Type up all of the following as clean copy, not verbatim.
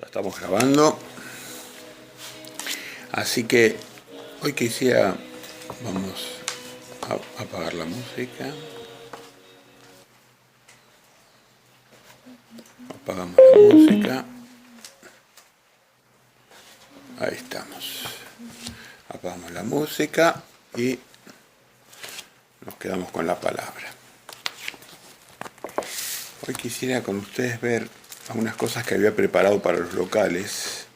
Ya estamos grabando. Así que hoy quisiera, vamos a apagar la música. Apagamos la música. Ahí estamos. Apagamos la música y nos quedamos con la palabra. Hoy quisiera con ustedes ver algunas cosas que había preparado para los locales.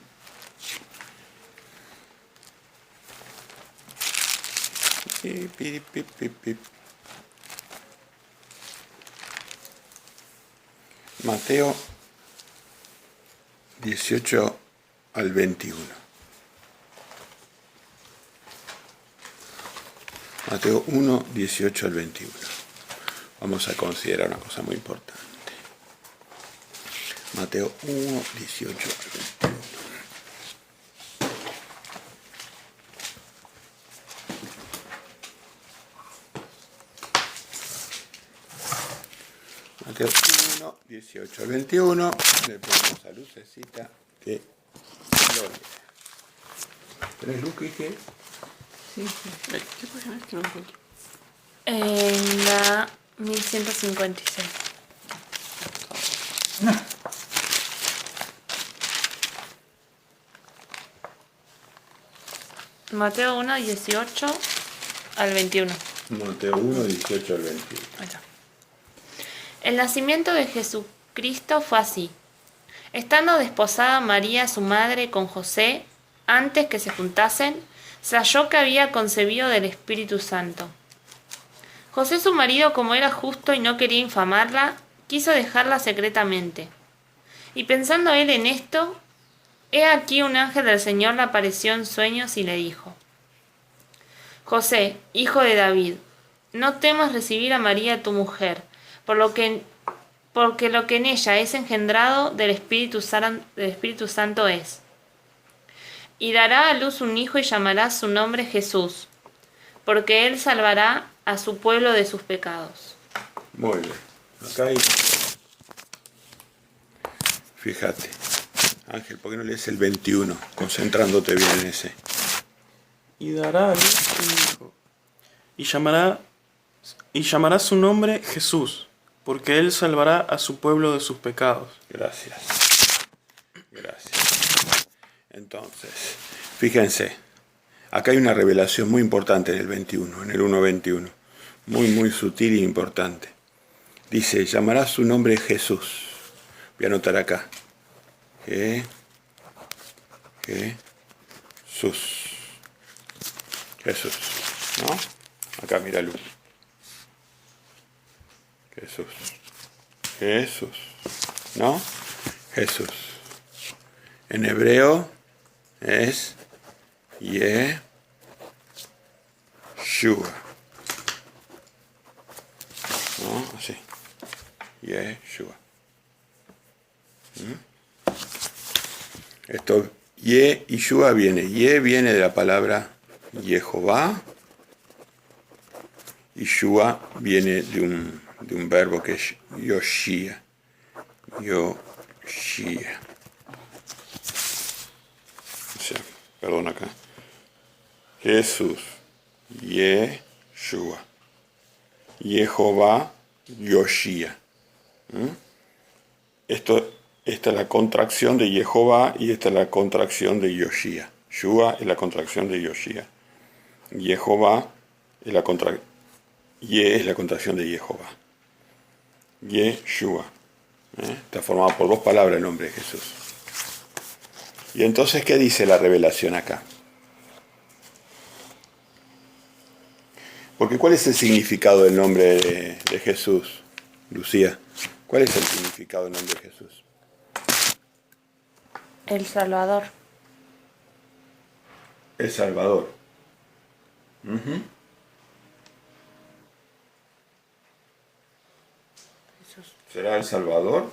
Mateo 18 al 21. Mateo 1, 18 al 21. Vamos a considerar una cosa muy importante. Mateo 1, 18 al 21. Mateo 1, 18 al 21. Le ponemos a Lucecita que lo lea. ¿Tenés luz, Quique? Sí. ¿Qué página es que no encuentro? En la 1156. Mateo 1, 18 al 21. Mateo 1, 18 al 21. Ahí está. El nacimiento de Jesucristo fue así. Estando desposada María, su madre, con José, antes que se juntasen, se halló que había concebido del Espíritu Santo. José, su marido, como era justo y no quería infamarla, quiso dejarla secretamente. Y pensando él en esto, he aquí un ángel del Señor le apareció en sueños y le dijo: José, hijo de David, no temas recibir a María tu mujer, porque lo que en ella es engendrado del Espíritu Santo es. Y dará a luz un hijo y llamará su nombre Jesús, porque él salvará a su pueblo de sus pecados. Muy bien. Acá hay... Fíjate. Ángel, ¿por qué no lees el 21? Concentrándote bien en ese. Y dará a luz un hijo. Y llamará su nombre Jesús, porque él salvará a su pueblo de sus pecados. Gracias. Gracias. Entonces, fíjense. Acá hay una revelación muy importante en el 21, en el 1.21. Muy sutil e importante. Dice, llamará su nombre Jesús. Voy a anotar acá. Jesús. ¿No? Acá mira luz. Jesús. ¿No? Jesús. En hebreo es Yeshua. ¿No? Así. Yeshua. Esto, Yeshua viene. Viene de la palabra Jehová. Yeshua viene de un verbo que es Yoshia. Yoshia. O sea, perdón acá. Jesús. Yeshua. Jehová. Yoshia. Esta es la contracción de Jehová y esta es la contracción de Yoshia. Shua es la contracción de Yoshia. Jehová es la contracción. Es la contracción de Jehová. Yeshua. Está formado por dos palabras el nombre de Jesús. Y entonces, ¿qué dice la revelación acá? Porque ¿cuál es el significado del nombre de Jesús, Lucía? ¿Cuál es el significado del nombre de Jesús? El Salvador. El Salvador. ¿Será el Salvador?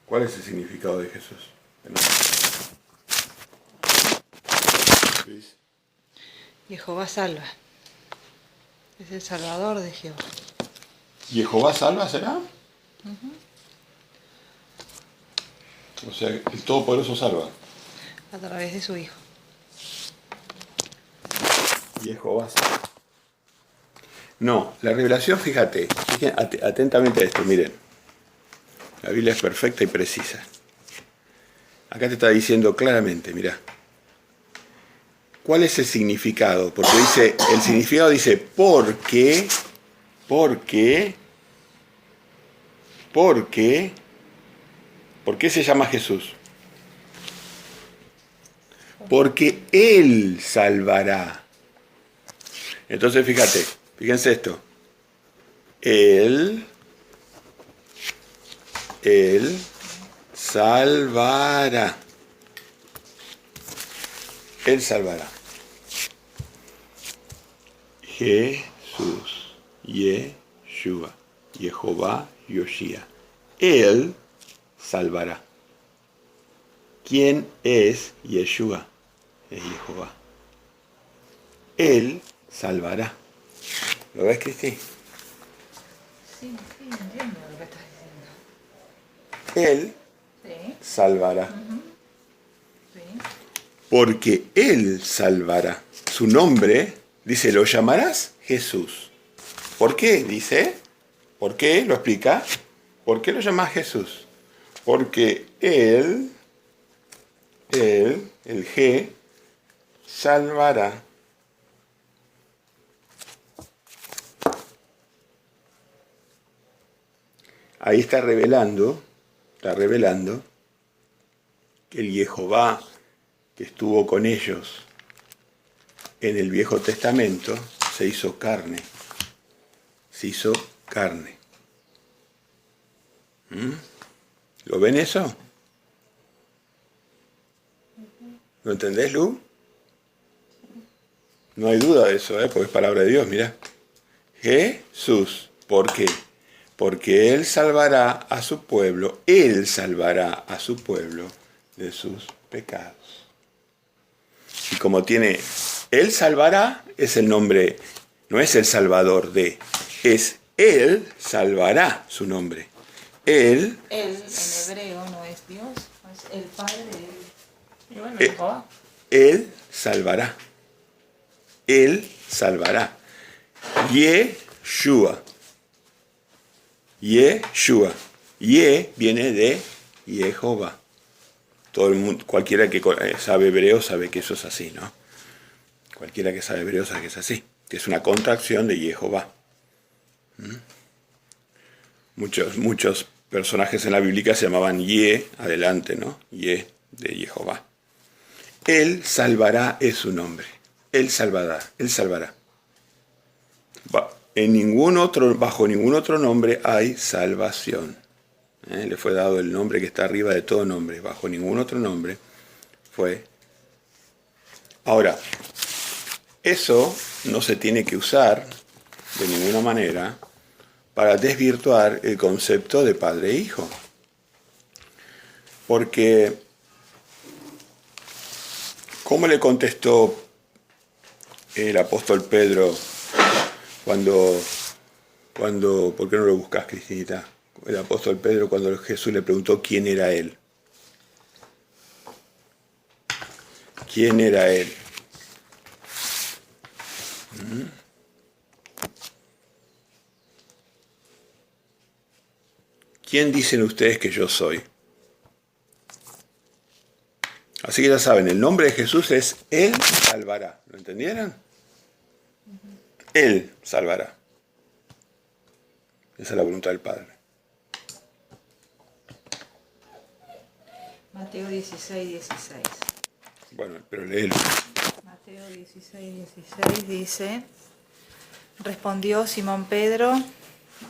¿Cuál es el significado de Jesús? Luis. Jehová salva. Es el salvador de Jehová. ¿Jehová salva será? O sea, el Todopoderoso salva. a través de su Hijo. Y es Jehová. No, la revelación, fíjate atentamente a esto, miren. La Biblia es perfecta y precisa. Acá te está diciendo claramente, mirá. ¿Cuál es el significado? Porque el significado dice, ¿por qué se llama Jesús? Porque Él salvará. Entonces fíjense esto. Él salvará. Él salvará. Jesús, Yeshua, Jehová, Yoshia. Él salvará. ¿Quién es Yeshua? Es Jehová. Él salvará. ¿Lo ves, Cristi? Sí, entiendo lo que estás diciendo. Él salvará. Sí. Porque Él salvará. Su nombre, dice, lo llamarás Jesús. ¿Por qué? Dice. ¿Por qué? Lo explica. ¿Por qué lo llamas Jesús? Porque Él, el G, salvará. Ahí está revelando que el Jehová que estuvo con ellos en el Viejo Testamento se hizo carne. ¿Lo ven eso? ¿Lo entendés, Lu? No hay duda de eso, porque es palabra de Dios, mirá. Jesús, ¿por qué? Porque Él salvará a su pueblo, Él salvará a su pueblo de sus pecados. Y como tiene, Él salvará, es el nombre, no es el salvador de, es Él salvará su nombre. Él Él en hebreo no es Dios, es el Padre de Él. Y bueno, Jehová. Él salvará. Él salvará. Yeshua. Yeshua. Ye viene de Jehová. Todo el mundo, cualquiera que sabe hebreo sabe que eso es así, ¿no? Cualquiera que sabe hebreo sabe que es así. Que es una contracción de Jehová. Muchos personajes en la Biblia se llamaban Ye, adelante, ¿no? Ye de Jehová. Él salvará es su nombre. Él salvará. Bajo ningún otro nombre hay salvación. Le fue dado el nombre que está arriba de todo nombre. Bajo ningún otro nombre fue. Ahora, eso no se tiene que usar de ninguna manera para desvirtuar el concepto de padre e hijo. Porque, ¿cómo le contestó el apóstol Pedro cuando ¿por qué no lo buscas, Cristinita? El apóstol Pedro cuando Jesús le preguntó quién era él. ¿Quién era él? ¿Quién dicen ustedes que yo soy? Así que ya saben, el nombre de Jesús es Él salvará. ¿Lo entendieron? Él salvará. Esa es la voluntad del Padre. Mateo 16:16. Bueno, pero léelo. Mateo 16:16 dice, respondió Simón Pedro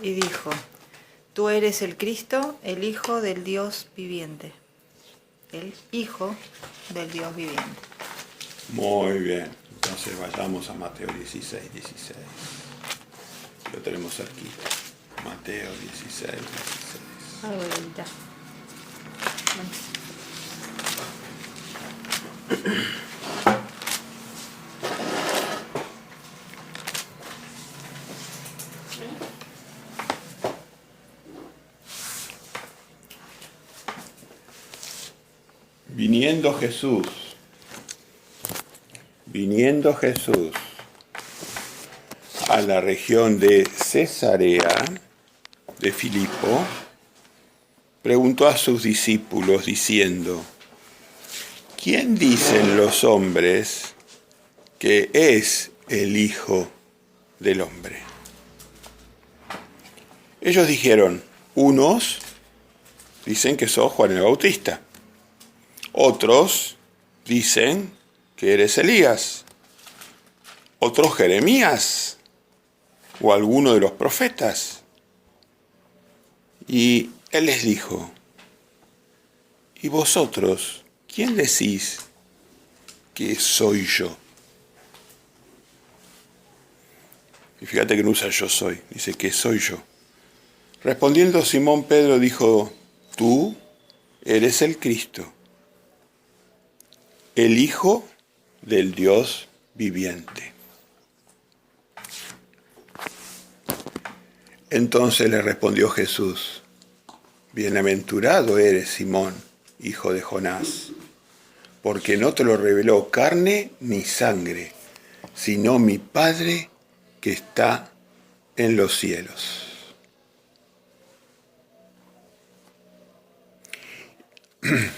y dijo, tú eres el Cristo, el Hijo del Dios viviente. El Hijo del Dios viviente. Muy bien. Entonces vayamos a Mateo 16:16. Lo tenemos cerquita. Mateo 16:16. Abuelita. Viniendo Jesús a la región de Cesarea de Filipo, preguntó a sus discípulos diciendo: ¿quién dicen los hombres que es el Hijo del Hombre? Ellos dijeron: unos dicen que sos Juan el Bautista, otros dicen que eres Elías, otros Jeremías o alguno de los profetas. Y él les dijo: ¿y vosotros quién decís que soy yo? Y fíjate que no usa yo soy, dice que soy yo. Respondiendo Simón Pedro dijo: tú eres el Cristo, el Hijo del Dios viviente. Entonces le respondió Jesús: bienaventurado eres, Simón, hijo de Jonás, porque no te lo reveló carne ni sangre, sino mi Padre que está en los cielos.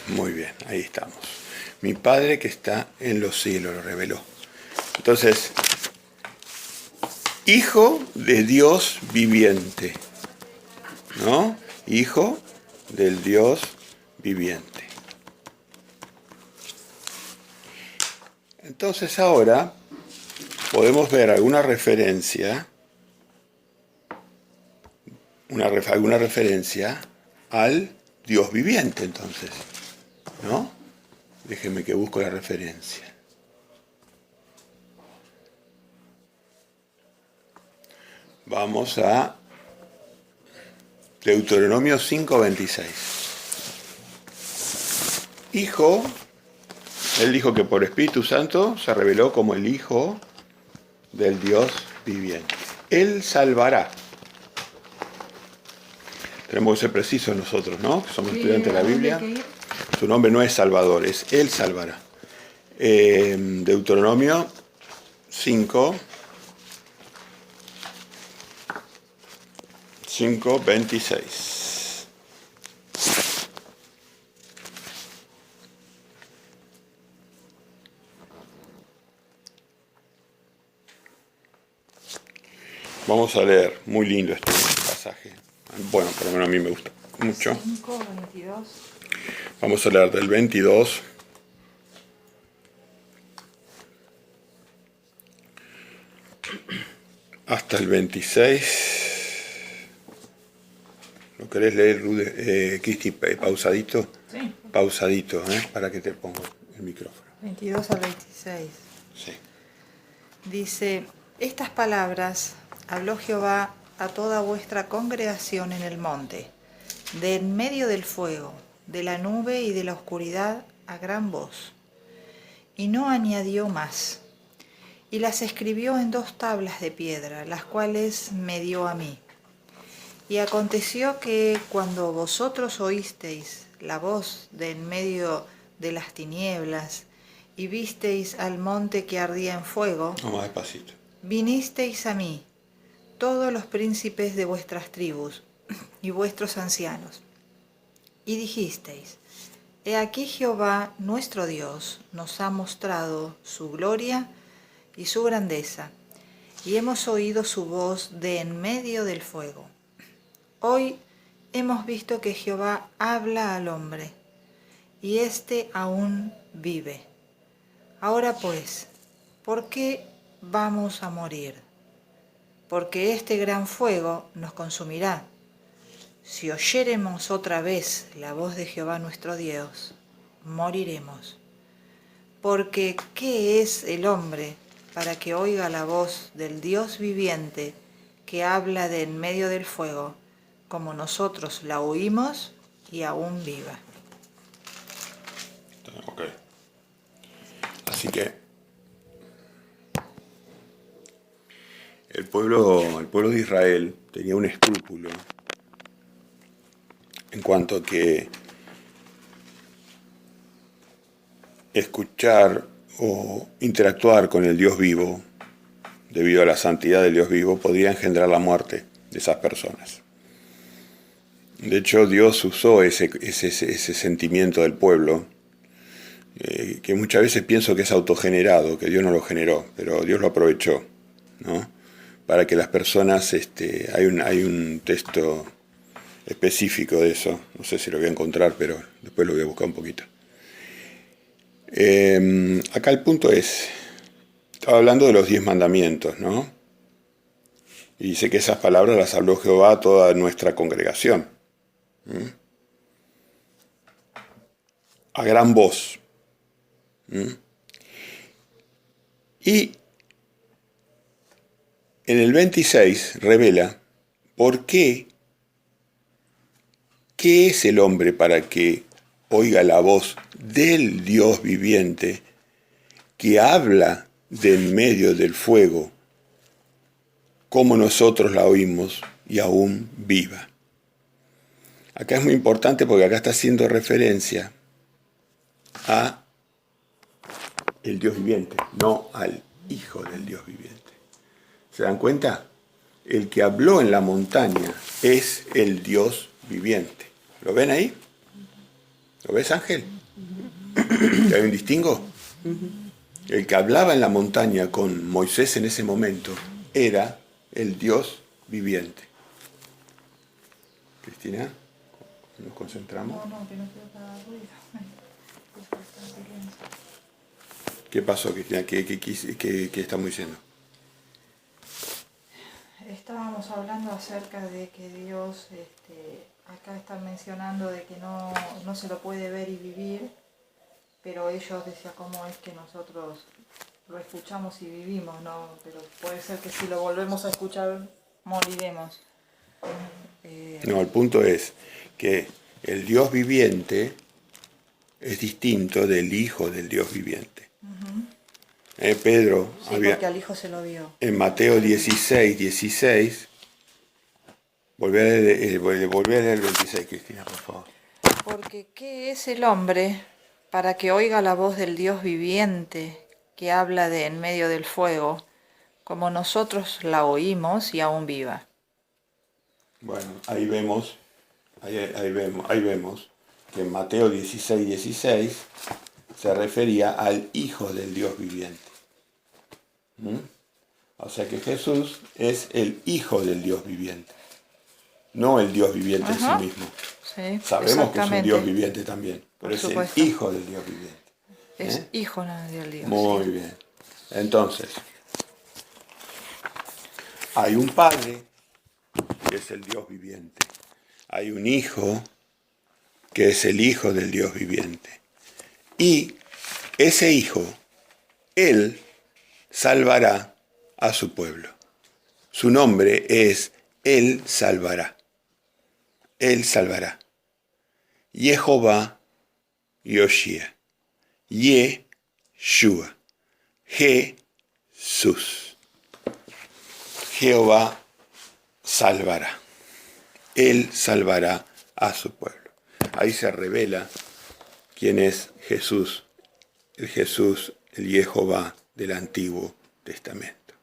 Muy bien, ahí estamos. Mi Padre que está en los cielos lo reveló. Entonces, Hijo de Dios viviente, ¿no? Hijo del Dios viviente. Entonces ahora podemos ver alguna referencia, alguna referencia al Dios viviente, entonces, ¿no? Déjenme que busco la referencia. Vamos a Deuteronomio 5:26. Hijo, él dijo que por Espíritu Santo se reveló como el Hijo del Dios viviente. Él salvará. Tenemos que ser precisos nosotros, ¿no? Que somos estudiantes de la Biblia. Su nombre no es Salvador, es Él salvará. Deuteronomio 5:26. Vamos a leer, muy lindo este pasaje. Bueno, por lo menos a mí me gusta mucho. 5:22. Vamos a leer del 22 hasta el 26. ¿Lo querés leer, Cristi, pausadito? Sí. Pausadito, para que te pongo el micrófono. 22 al 26. Sí. Dice: estas palabras habló Jehová a toda vuestra congregación en el monte, de en medio del fuego, de la nube y de la oscuridad, a gran voz. Y no añadió más. Y las escribió en 2 tablas de piedra, las cuales me dio a mí. Y aconteció que cuando vosotros oísteis la voz de en medio de las tinieblas, y visteis al monte que ardía en fuego, Vamos despacito. vinisteis a mí, todos los príncipes de vuestras tribus y vuestros ancianos, y dijisteis: he aquí Jehová nuestro Dios nos ha mostrado su gloria y su grandeza, y hemos oído su voz de en medio del fuego. Hoy hemos visto que Jehová habla al hombre, y éste aún vive. Ahora pues, ¿por qué vamos a morir? Porque este gran fuego nos consumirá. Si oyéremos otra vez la voz de Jehová nuestro Dios, moriremos. Porque ¿qué es el hombre para que oiga la voz del Dios viviente que habla de en medio del fuego, como nosotros la oímos y aún viva? Ok. Así que el pueblo de Israel tenía un escrúpulo en cuanto a que escuchar o interactuar con el Dios vivo, debido a la santidad del Dios vivo, podría engendrar la muerte de esas personas. De hecho, Dios usó ese sentimiento del pueblo, que muchas veces pienso que es autogenerado, que Dios no lo generó, pero Dios lo aprovechó, ¿no? Para que las personas, hay un texto específico de eso, no sé si lo voy a encontrar, pero después lo voy a buscar un poquito. Acá el punto es, estaba hablando de los 10 mandamientos, ¿no? Y dice que esas palabras las habló Jehová a toda nuestra congregación. A gran voz. Y en el 26 revela por qué es el hombre para que oiga la voz del Dios viviente que habla de en medio del fuego, como nosotros la oímos y aún viva. Acá es muy importante porque acá está haciendo referencia a el Dios viviente, no al Hijo del Dios viviente. ¿Se dan cuenta? El que habló en la montaña es el Dios viviente. ¿Lo ven ahí? ¿Lo ves, Ángel? ¿Que hay un distingo? El que hablaba en la montaña con Moisés en ese momento era el Dios viviente. Cristina, ¿nos concentramos? No, que no quiero para ruido. ¿Qué pasó, Cristina? ¿Qué estamos diciendo? Estábamos hablando acerca de que Dios, acá están mencionando de que no se lo puede ver y vivir, pero ellos decían cómo es que nosotros lo escuchamos y vivimos, ¿no? Pero puede ser que si lo volvemos a escuchar moriremos. No, el punto es que el Dios viviente es distinto del Hijo del Dios viviente. Pedro, Sí, porque al Hijo se lo vio. En Mateo 16, volví a leer el 26, Cristina, por favor. Porque ¿qué es el hombre para que oiga la voz del Dios viviente que habla de en medio del fuego, como nosotros la oímos y aún viva? Bueno, ahí vemos que en Mateo 16 se refería al Hijo del Dios viviente. O sea que Jesús es el Hijo del Dios viviente, no el Dios viviente en sí mismo. Sí, Sabemos que es un Dios viviente también, pero es el Hijo del Dios viviente. Es Hijo del Dios. Muy bien. Entonces, hay un Padre que es el Dios viviente. Hay un Hijo que es el Hijo del Dios viviente. Y ese Hijo, Él salvará a su pueblo. Su nombre es Él salvará. Él salvará. Jehová Yoshia. Yeshua. Jesús. Jehová salvará. Él salvará a su pueblo. Ahí se revela quién es Jesús, el Jehová del Antiguo Testamento,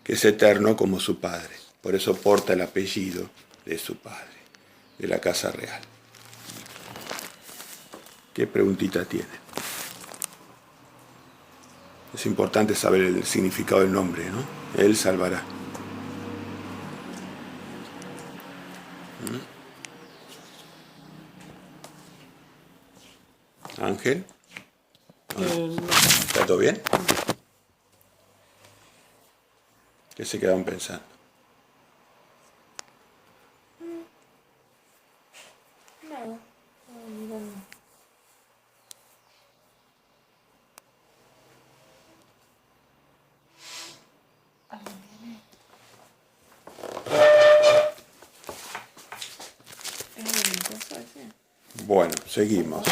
que es eterno como su Padre. Por eso porta el apellido de su Padre, de la casa real. ¿Qué preguntita tiene? Es importante saber el significado del nombre, ¿no? Él salvará. Ángel, ¿está todo bien? ¿Qué se quedaron pensando? Nada. Bueno, seguimos.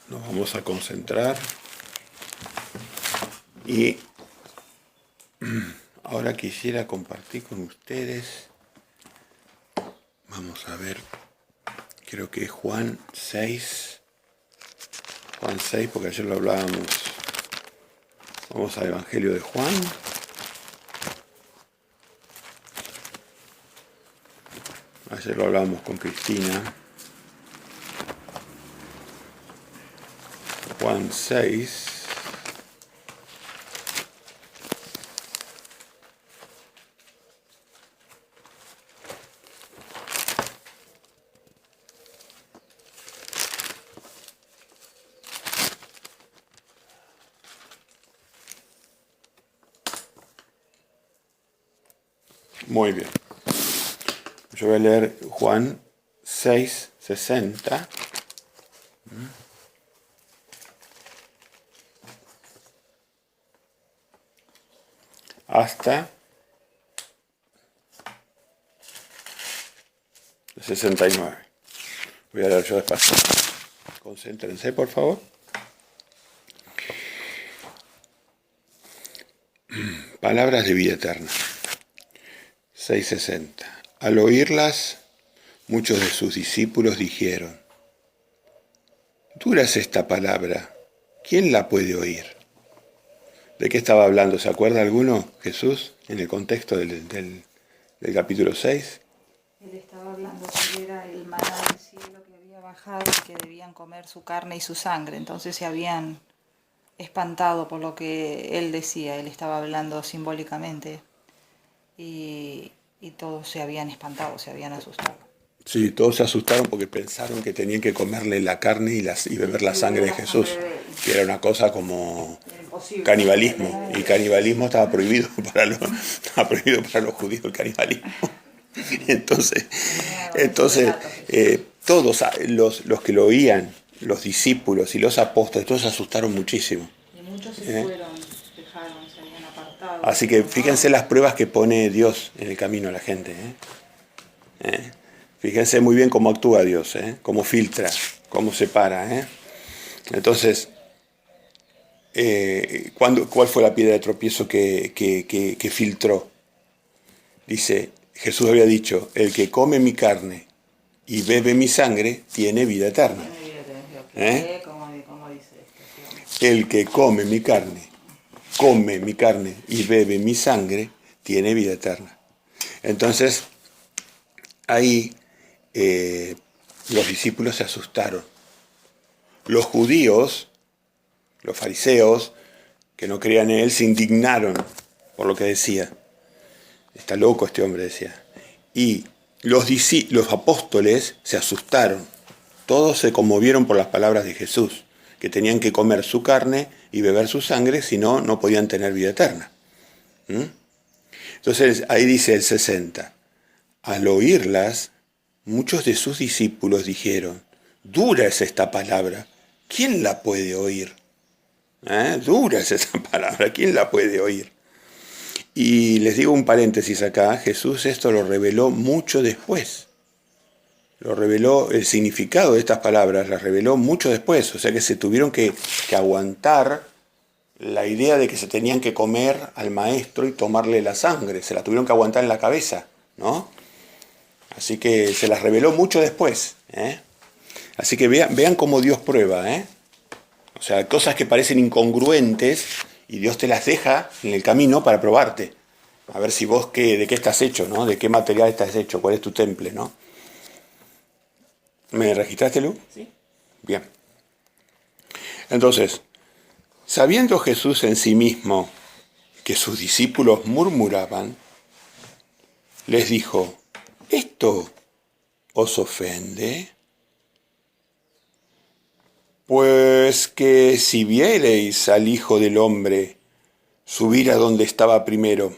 Nos vamos a concentrar. Y ahora quisiera compartir con ustedes. Vamos a ver creo que es Juan 6. Juan 6, porque ayer lo hablábamos. Vamos al Evangelio de Juan. Ayer lo hablábamos con Cristina. Juan 6. Muy bien. Yo voy a leer Juan 6, 60. Hasta el 69. Voy a leer yo despacio. Concéntrense, por favor. Palabras de vida eterna. 6:60. Al oírlas, muchos de sus discípulos dijeron: dura es esta palabra, ¿quién la puede oír? ¿De qué estaba hablando? ¿Se acuerda alguno, Jesús, en el contexto del capítulo 6? Él estaba hablando que era el maná del cielo que había bajado y que debían comer su carne y su sangre. Entonces se habían espantado por lo que él decía. Él estaba hablando simbólicamente y todos se habían espantado, se habían asustado. Sí, todos se asustaron porque pensaron que tenían que comerle la carne y beber la sangre de Jesús, que era una cosa como canibalismo, y canibalismo estaba prohibido para los judíos, el canibalismo. Entonces todos los que lo oían, los discípulos y los apóstoles, todos se asustaron muchísimo. Y muchos se fueron, dejaron, se habían apartado. Así que fíjense las pruebas que pone Dios en el camino a la gente. Fíjense muy bien cómo actúa Dios, cómo filtra, cómo separa. Entonces, ¿cuál fue la piedra de tropiezo que filtró? Dice, Jesús había dicho, el que come mi carne y bebe mi sangre tiene vida eterna. ¿Cómo dice esto? El que come mi carne y bebe mi sangre tiene vida eterna. Entonces, ahí los discípulos se asustaron. Los judíos, los fariseos, que no creían en él, se indignaron por lo que decía. Está loco este hombre, decía. Y los apóstoles se asustaron. Todos se conmovieron por las palabras de Jesús, que tenían que comer su carne y beber su sangre, si no, no podían tener vida eterna. Entonces ahí dice el 60. Al oírlas, muchos de sus discípulos dijeron, dura es esta palabra, ¿quién la puede oír? Dura es esta palabra, ¿quién la puede oír? Y les digo un paréntesis acá, Jesús esto lo reveló mucho después. Lo reveló, el significado de estas palabras, las reveló mucho después. O sea que se tuvieron que aguantar la idea de que se tenían que comer al maestro y tomarle la sangre. Se la tuvieron que aguantar en la cabeza, ¿no? Así que se las reveló mucho después. Así que vean cómo Dios prueba. O sea, cosas que parecen incongruentes y Dios te las deja en el camino para probarte. A ver si vos de qué estás hecho, ¿no? De qué material estás hecho, cuál es tu temple, ¿no? ¿Me registraste, Lu? Sí. Bien. Entonces, sabiendo Jesús en sí mismo que sus discípulos murmuraban, les dijo, ¿esto os ofende? Pues que si viereis al Hijo del Hombre subir a donde estaba primero.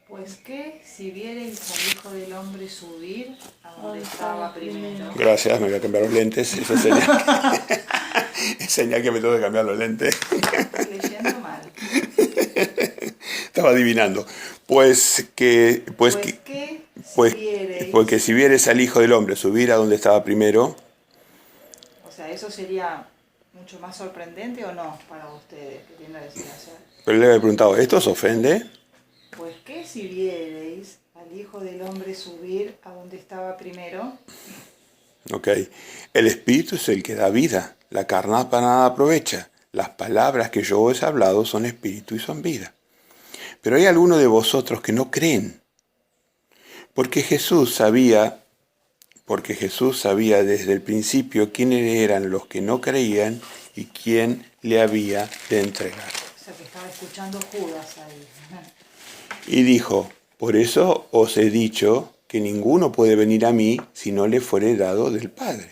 Pues que si viereis al Hijo del Hombre subir a donde estaba primero. Gracias, me voy a cambiar los lentes. Eso es señal que me tengo que cambiar los lentes. Estoy leyendo mal. Estaba adivinando. Porque si vieres al Hijo del Hombre subir a donde estaba primero. O sea, ¿eso sería mucho más sorprendente o no para ustedes que tienen la designación? Pero le había preguntado, ¿esto os ofende? Pues que si viereis al Hijo del Hombre subir a donde estaba primero. ¿Ok? El Espíritu es el que da vida. La carne para nada aprovecha. Las palabras que yo os he hablado son espíritu y son vida. Pero hay algunos de vosotros que no creen. Porque Jesús sabía desde el principio quiénes eran los que no creían y quién le había de entregar. O sea, que estaba escuchando Judas ahí. Y dijo, por eso os he dicho que ninguno puede venir a mí si no le fuere dado del Padre.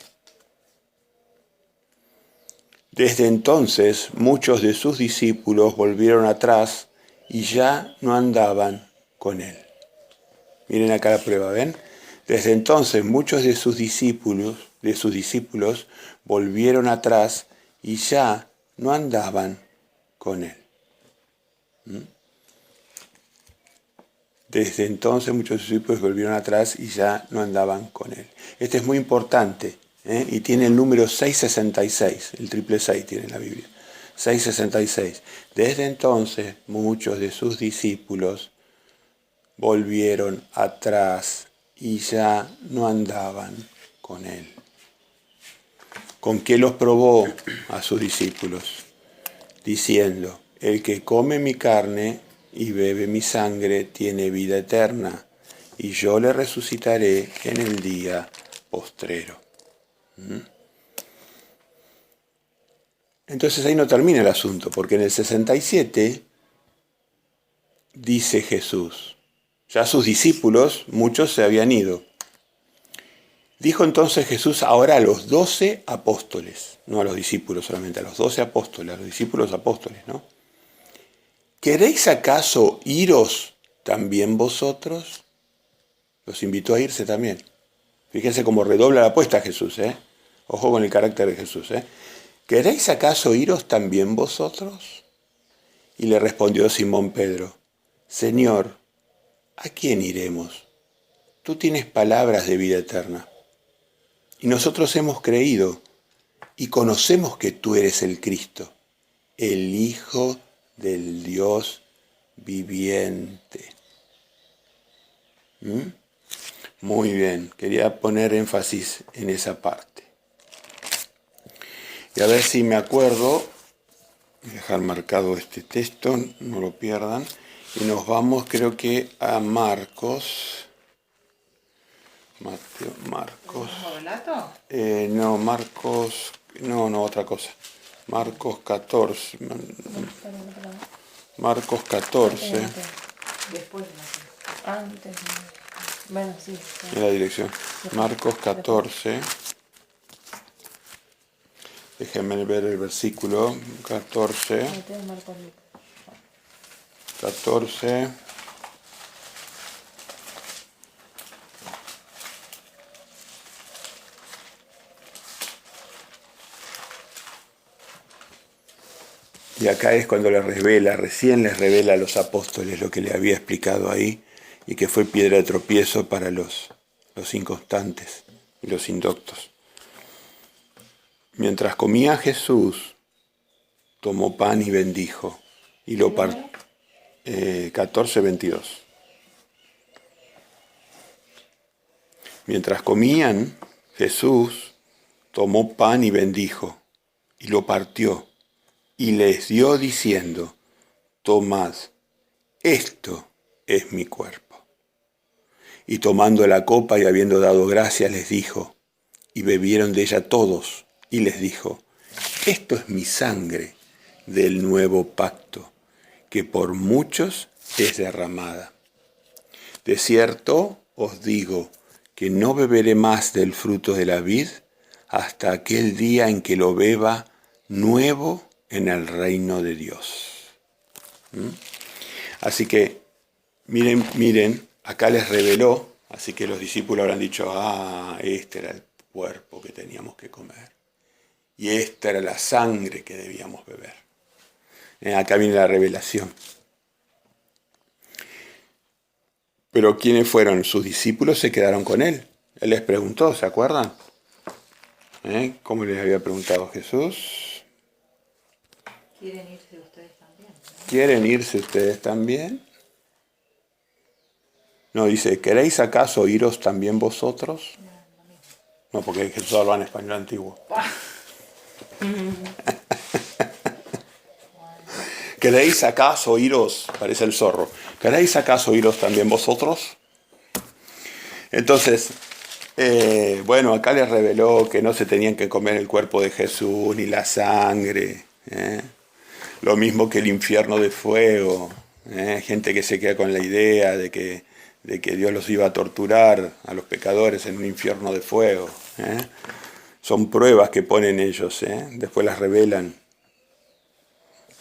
Desde entonces muchos de sus discípulos volvieron atrás y ya no andaban con él. Miren acá la prueba, ¿ven? Desde entonces muchos de sus discípulos volvieron atrás y ya no andaban con él. Desde entonces muchos de sus discípulos volvieron atrás y ya no andaban con él. Este es muy importante, y tiene el número 666, el 666 tiene en la Biblia. 666. Desde entonces muchos de sus discípulos volvieron atrás y ya no andaban con él. ¿Con qué los probó a sus discípulos? Diciendo, el que come mi carne y bebe mi sangre tiene vida eterna, y yo le resucitaré en el día postrero. Entonces ahí no termina el asunto, porque en el 67 dice Jesús, ya sus discípulos, muchos se habían ido. Dijo entonces Jesús ahora a los 12 apóstoles, no a los discípulos solamente, a los 12 apóstoles, a los discípulos apóstoles, ¿no? ¿Queréis acaso iros también vosotros? Los invitó a irse también. Fíjense cómo redobla la apuesta Jesús, ¿eh? Ojo con el carácter de Jesús, ¿eh? ¿Queréis acaso iros también vosotros? Y le respondió Simón Pedro, Señor, ¿a quién iremos? Tú tienes palabras de vida eterna. Y nosotros hemos creído y conocemos que tú eres el Cristo, el Hijo del Dios viviente. Muy bien, quería poner énfasis en esa parte. Y a ver si me acuerdo, dejar marcado este texto, no lo pierdan. Y nos vamos, creo que a Marcos. Marcos. ¿El relato? No, Marcos. No, otra cosa. Marcos 14. Marcos 14. Después de la Antes. Bueno, sí. En la dirección. Marcos 14. Déjenme ver el versículo. 14. 14. Y acá es cuando recién les revela a los apóstoles lo que le había explicado ahí y que fue piedra de tropiezo para los inconstantes y los indoctos. Mientras comía Jesús, tomó pan y bendijo y lo partió. 14:22. Mientras comían, Jesús tomó pan y bendijo y lo partió. Y les dio diciendo, tomad, esto es mi cuerpo. Y tomando la copa y habiendo dado gracias, les dijo, y bebieron de ella todos, y les dijo, esto es mi sangre del nuevo pacto, que por muchos es derramada. De cierto os digo que no beberé más del fruto de la vid hasta aquel día en que lo beba nuevo en el reino de Dios. Así que, miren, acá les reveló, así que los discípulos habrán dicho, este era el cuerpo que teníamos que comer. Y esta era la sangre que debíamos beber. Acá viene la revelación. Pero ¿quiénes fueron? Sus discípulos se quedaron con él. Él les preguntó, ¿se acuerdan? ¿Cómo les había preguntado Jesús? ¿Quieren irse ustedes también? ¿No? ¿Quieren irse ustedes también? No, dice, ¿queréis acaso iros también vosotros? No, porque Jesús hablaba en español antiguo. ¿Queréis acaso oíros? Parece el zorro. ¿Queréis acaso oíros también vosotros? Entonces, bueno, acá les reveló que no se tenían que comer el cuerpo de Jesús ni la sangre. Lo mismo que el infierno de fuego. Gente que se queda con la idea de que Dios los iba a torturar a los pecadores en un infierno de fuego. Son pruebas que ponen ellos, después las revelan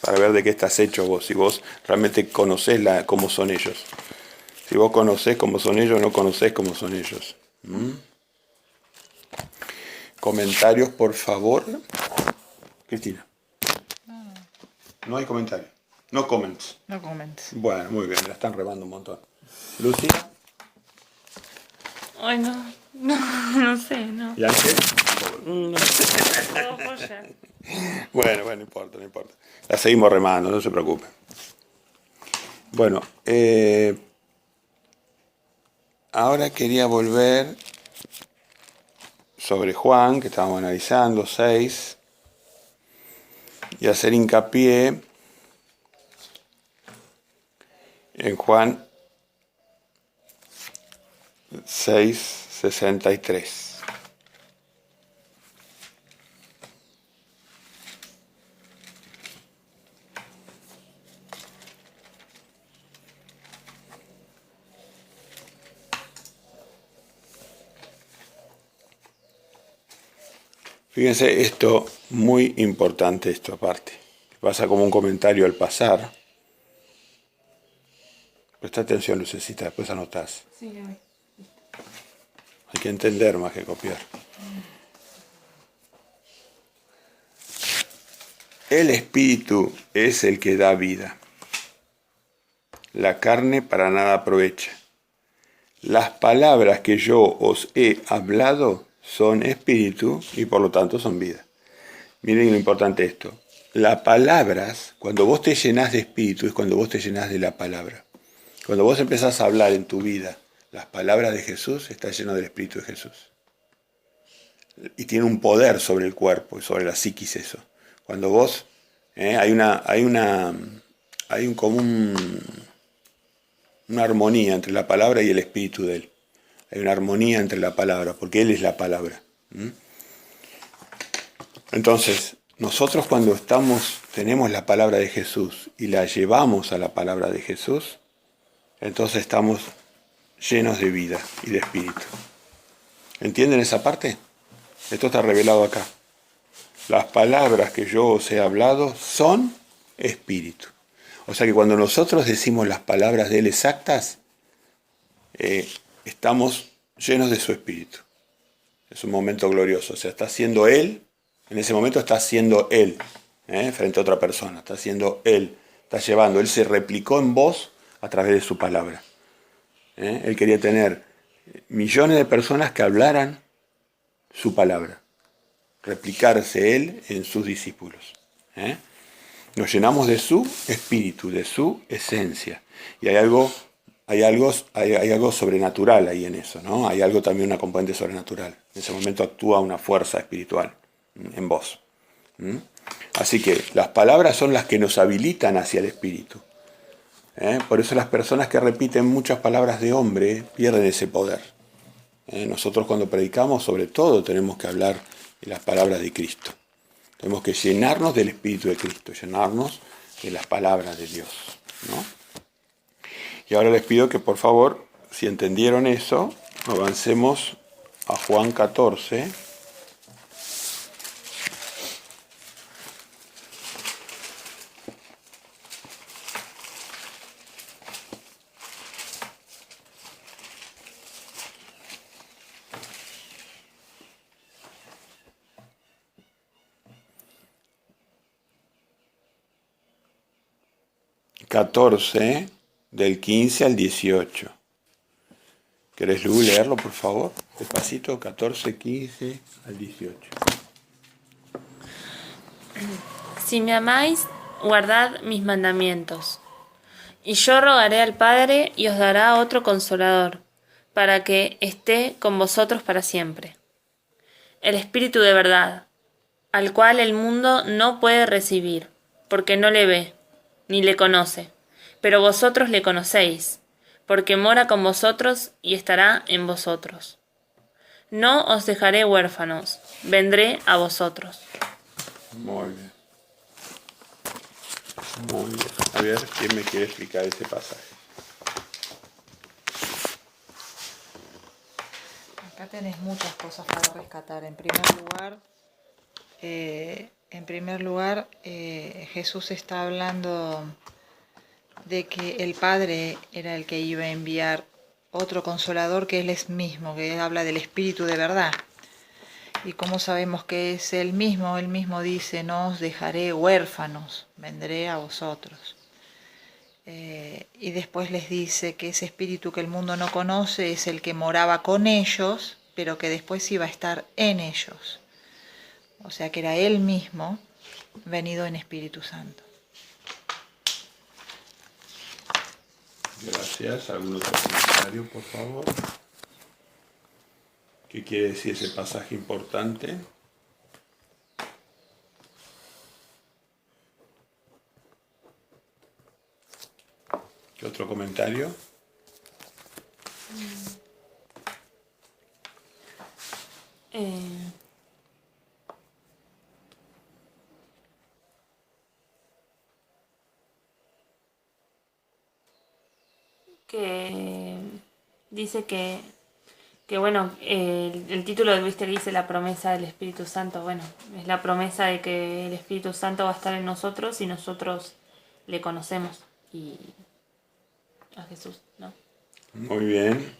para ver de qué estás hecho vos, si vos realmente conocés cómo son ellos. Si vos conocés cómo son ellos, no conocés cómo son ellos. Comentarios, por favor. Cristina. No hay comentarios. No comments. No comentes. Bueno, muy bien, la están remando un montón. Lucy. Ay, no sé, no. ¿Y Ángel? Todo joya. Bueno, no importa. La seguimos remando, no se preocupen. Bueno, ahora quería volver sobre Juan, que estábamos analizando, 6, y hacer hincapié en Juan 6:63. Fíjense esto, muy importante esto aparte. Pasa como un comentario al pasar. Presta atención, Lucecita, después anotás. Sí, Hay que entender más que copiar. El espíritu es el que da vida. La carne para nada aprovecha. Las palabras que yo os he hablado son espíritu y por lo tanto son vida. Miren lo importante esto. Las palabras, cuando vos te llenás de espíritu, es cuando vos te llenás de la palabra. Cuando vos empezás a hablar en tu vida las palabras de Jesús, estás lleno del Espíritu de Jesús. Y tiene un poder sobre el cuerpo y sobre la psiquis eso. Cuando vos, hay una armonía entre la palabra y el Espíritu de Él. Hay una armonía entre la palabra, porque Él es la palabra. Entonces, nosotros cuando tenemos la palabra de Jesús y la llevamos a la palabra de Jesús, entonces estamos llenos de vida y de espíritu. ¿Entienden esa parte? Esto está revelado acá. Las palabras que yo os he hablado son espíritu. O sea que cuando nosotros decimos las palabras de Él exactas, estamos llenos de su espíritu. Es un momento glorioso. O sea, está siendo Él, en ese momento está siendo Él, frente a otra persona. Está siendo Él, está llevando. Él se replicó en vos a través de su palabra. Él quería tener millones de personas que hablaran su palabra. Replicarse Él en sus discípulos. Nos llenamos de su espíritu, de su esencia. Y hay algo sobrenatural ahí en eso, ¿no? Hay algo también, una componente sobrenatural. En ese momento actúa una fuerza espiritual en vos. Así que las palabras son las que nos habilitan hacia el espíritu. Por eso las personas que repiten muchas palabras de hombre pierden ese poder. Nosotros cuando predicamos, sobre todo, tenemos que hablar de las palabras de Cristo. Tenemos que llenarnos del Espíritu de Cristo, llenarnos de las palabras de Dios, ¿no? Y ahora les pido que por favor, si entendieron eso, avancemos a Juan 14. Del 15 al 18. ¿Querés leerlo, por favor? Despacito, 14, 15 al 18. Si me amáis, guardad mis mandamientos. Y yo rogaré al Padre y os dará otro consolador, para que esté con vosotros para siempre. el Espíritu de verdad, al cual el mundo no puede recibir, porque no le ve, ni le conoce. Pero vosotros le conocéis, porque mora con vosotros y estará en vosotros. No os dejaré huérfanos, vendré a vosotros. Muy bien. Muy bien. A ver, ¿quién me quiere explicar ese pasaje? Acá tenés muchas cosas para rescatar. En primer lugar, Jesús está hablando de que el Padre era el que iba a enviar otro consolador que Él es mismo, que habla del Espíritu de verdad. Y como sabemos que es Él mismo dice, no os dejaré huérfanos, vendré a vosotros. Y después les dice que ese Espíritu que el mundo no conoce es el que moraba con ellos, pero que después iba a estar en ellos. O sea que era Él mismo venido en Espíritu Santo. Gracias. ¿Algún otro comentario, por favor? ¿Qué quiere decir ese pasaje importante? ¿Qué otro comentario? Que dice que bueno, el título del Mister dice la promesa del Espíritu Santo. Bueno, es la promesa de que el Espíritu Santo va a estar en nosotros y nosotros le conocemos y a Jesús, ¿no? Muy bien.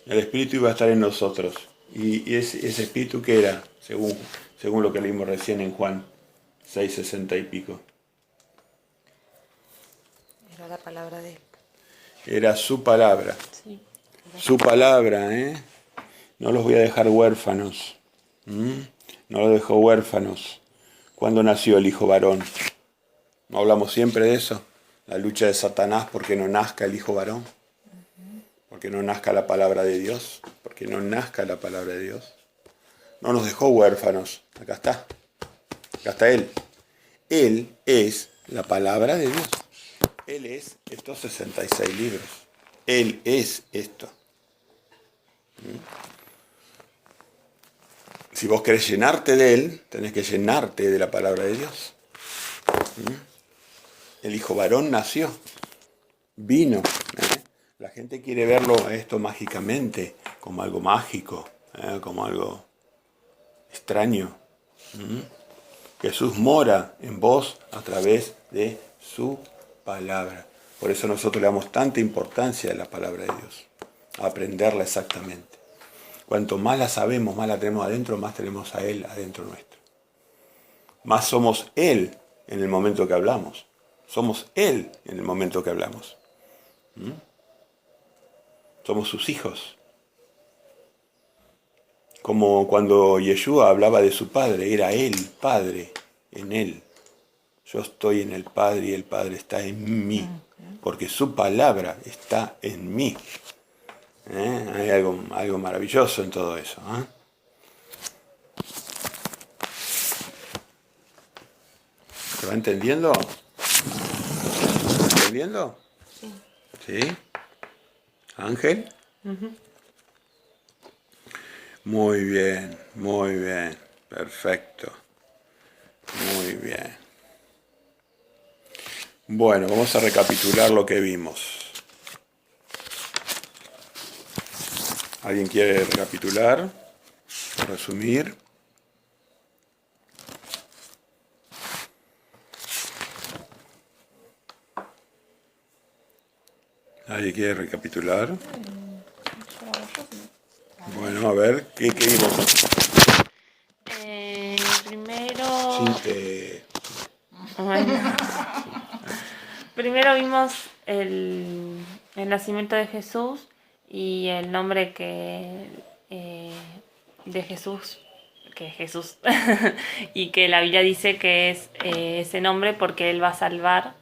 El Espíritu iba a estar en nosotros. ¿Y ese Espíritu qué era? Según lo que leímos recién en Juan 6:60 y pico. Era la palabra de Él. Era su palabra. Sí. Su palabra, ¿eh? No los voy a dejar huérfanos. No los dejó huérfanos. ¿Cuándo nació el hijo varón? ¿No hablamos siempre de eso? La lucha de Satanás porque no nazca el hijo varón. Porque no nazca la palabra de Dios. Porque no nazca la palabra de Dios. No nos dejó huérfanos. Acá está. Acá está Él. Él es la palabra de Dios. Él es estos 66 libros. Él es esto. Si vos querés llenarte de Él, tenés que llenarte de la palabra de Dios. El hijo varón nació, vino. La gente quiere verlo esto mágicamente, como algo mágico, como algo extraño. Jesús mora en vos a través de su palabra. Por eso nosotros le damos tanta importancia a la palabra de Dios, a aprenderla exactamente. Cuanto más la sabemos, más la tenemos adentro, más tenemos a Él adentro nuestro. Más somos Él en el momento que hablamos. Somos Él en el momento que hablamos. Somos sus hijos. Como cuando Yeshua hablaba de su Padre, era Él, Padre, en Él. Yo estoy en el Padre y el Padre está en mí, porque su palabra está en mí. Hay algo maravilloso en todo eso. ¿Se va entendiendo? ¿Se va entendiendo? Sí. ¿Sí? ¿Ángel? Muy bien, perfecto. Muy bien. Bueno, vamos a recapitular lo que vimos. ¿Alguien quiere recapitular? ¿Resumir? ¿Nadie quiere recapitular? Bueno, a ver, ¿qué vimos? Primero... Sí, Primero vimos el nacimiento de Jesús y el nombre de Jesús, que es Jesús, y que la Biblia dice que es ese nombre porque Él va a salvar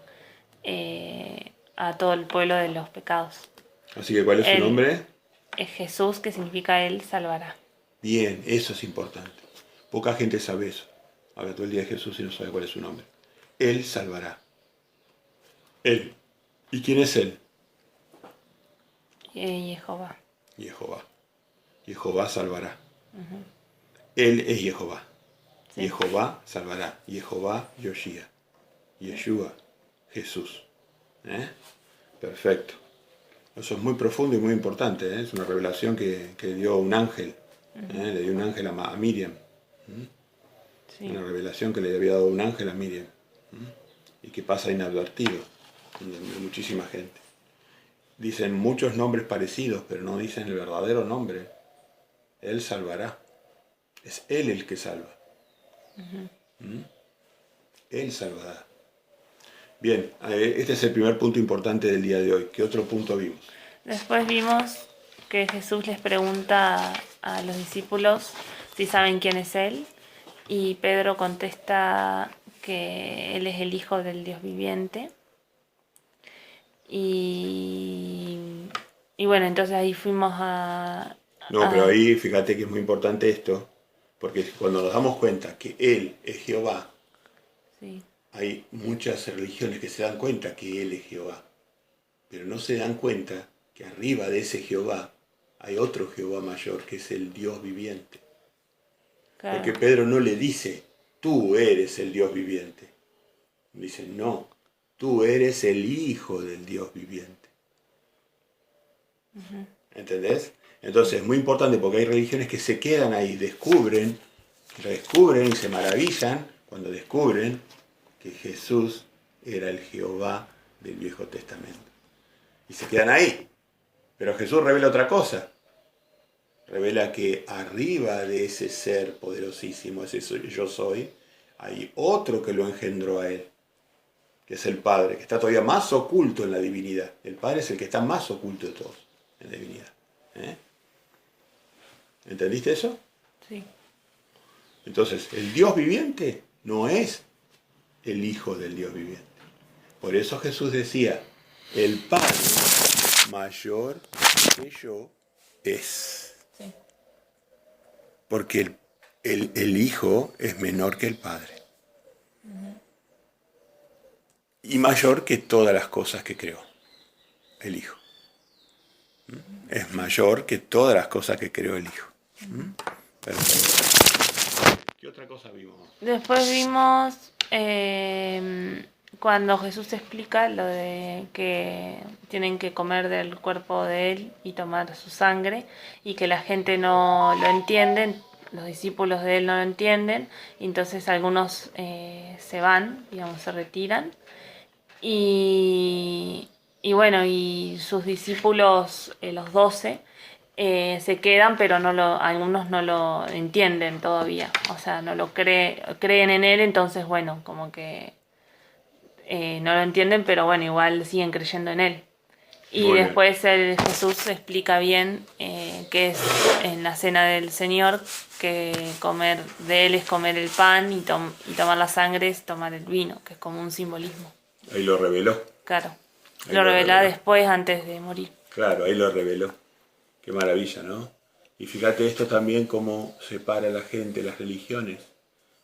a todo el pueblo de los pecados. Así que, ¿cuál es su nombre? Es Jesús, que significa Él salvará. Bien, eso es importante. Poca gente sabe eso. Habla todo el día de Jesús y no sabe cuál es su nombre. Él salvará. Él. ¿Y quién es Él? Jehová. Jehová. Jehová salvará. Él es Jehová. Sí. Jehová salvará. Jehová Yoshia. Yeshua. Jesús. Perfecto. Eso es muy profundo y muy importante. Es una revelación que dio un ángel. Le dio un ángel a Miriam. Sí. Una revelación que le había dado un ángel a Miriam. Y que pasa inadvertido de muchísima gente. Dicen muchos nombres parecidos, pero no dicen el verdadero nombre. Él salvará. Es Él el que salva. Él salvará. Bien, este es el primer punto importante del día de hoy. ¿Qué otro punto vimos? Después vimos que Jesús les pregunta a los discípulos si saben quién es Él. Y Pedro contesta que Él es el Hijo del Dios viviente. Y bueno, entonces ahí fuimos a... No, pero ahí fíjate que es muy importante esto, porque cuando nos damos cuenta que Él es Jehová, Sí, hay muchas religiones que se dan cuenta que Él es Jehová, pero no se dan cuenta que arriba de ese Jehová hay otro Jehová mayor, que es el Dios viviente. claro. Porque Pedro no le dice, tú eres el Dios viviente. Dice, no, tú eres el Hijo del Dios viviente. ¿Entendés? Entonces es muy importante porque hay religiones que se quedan ahí, descubren y se maravillan cuando descubren que Jesús era el Jehová del Viejo Testamento. Y se quedan ahí. Pero Jesús revela otra cosa. Revela que arriba de ese ser poderosísimo, ese yo soy, hay otro que lo engendró a Él, que es el Padre, que está todavía más oculto en la divinidad. El Padre es el que está más oculto de todos en la divinidad. ¿Entendiste eso? Sí. Entonces, el Dios viviente no es el Hijo del Dios viviente. Por eso Jesús decía, el Padre mayor que yo es. Sí. Porque el Hijo es menor que el Padre. Y mayor que todas las cosas que creó el Hijo. Es mayor que todas las cosas que creó el Hijo. Perfecto. ¿Qué otra cosa vimos? Después vimos cuando Jesús explica lo de que tienen que comer del cuerpo de Él y tomar su sangre, y que la gente no lo entiende, los discípulos de Él no lo entienden, y entonces algunos se van, digamos, se retiran. Y bueno, y sus discípulos, los 12, se quedan, pero algunos no lo entienden todavía. O sea, no lo creen en Él, entonces bueno, como que no lo entienden, pero bueno, igual siguen creyendo en Él. Y Muy bien. después Jesús explica bien que es en la cena del Señor, que comer de Él es comer el pan y tomar la sangre es tomar el vino, que es como un simbolismo. Ahí lo reveló. Claro. Ahí Lo lo revela reveló. después, antes de morir. Claro, ahí lo reveló. Qué maravilla, ¿no? Y fíjate esto también cómo separa a la gente las religiones.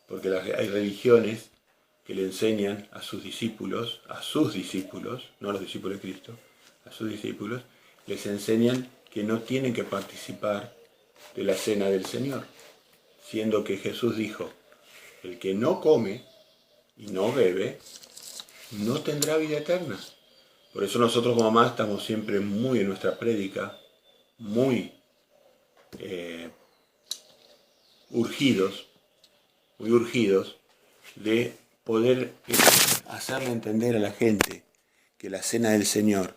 Porque hay religiones que le enseñan a sus discípulos, no a los discípulos de Cristo, a sus discípulos, les enseñan que no tienen que participar de la cena del Señor. Siendo que Jesús dijo, el que no come y no bebe, no tendrá vida eterna. Por eso nosotros como mamás estamos siempre muy en nuestra prédica, muy urgidos de poder hacerle entender a la gente que la cena del Señor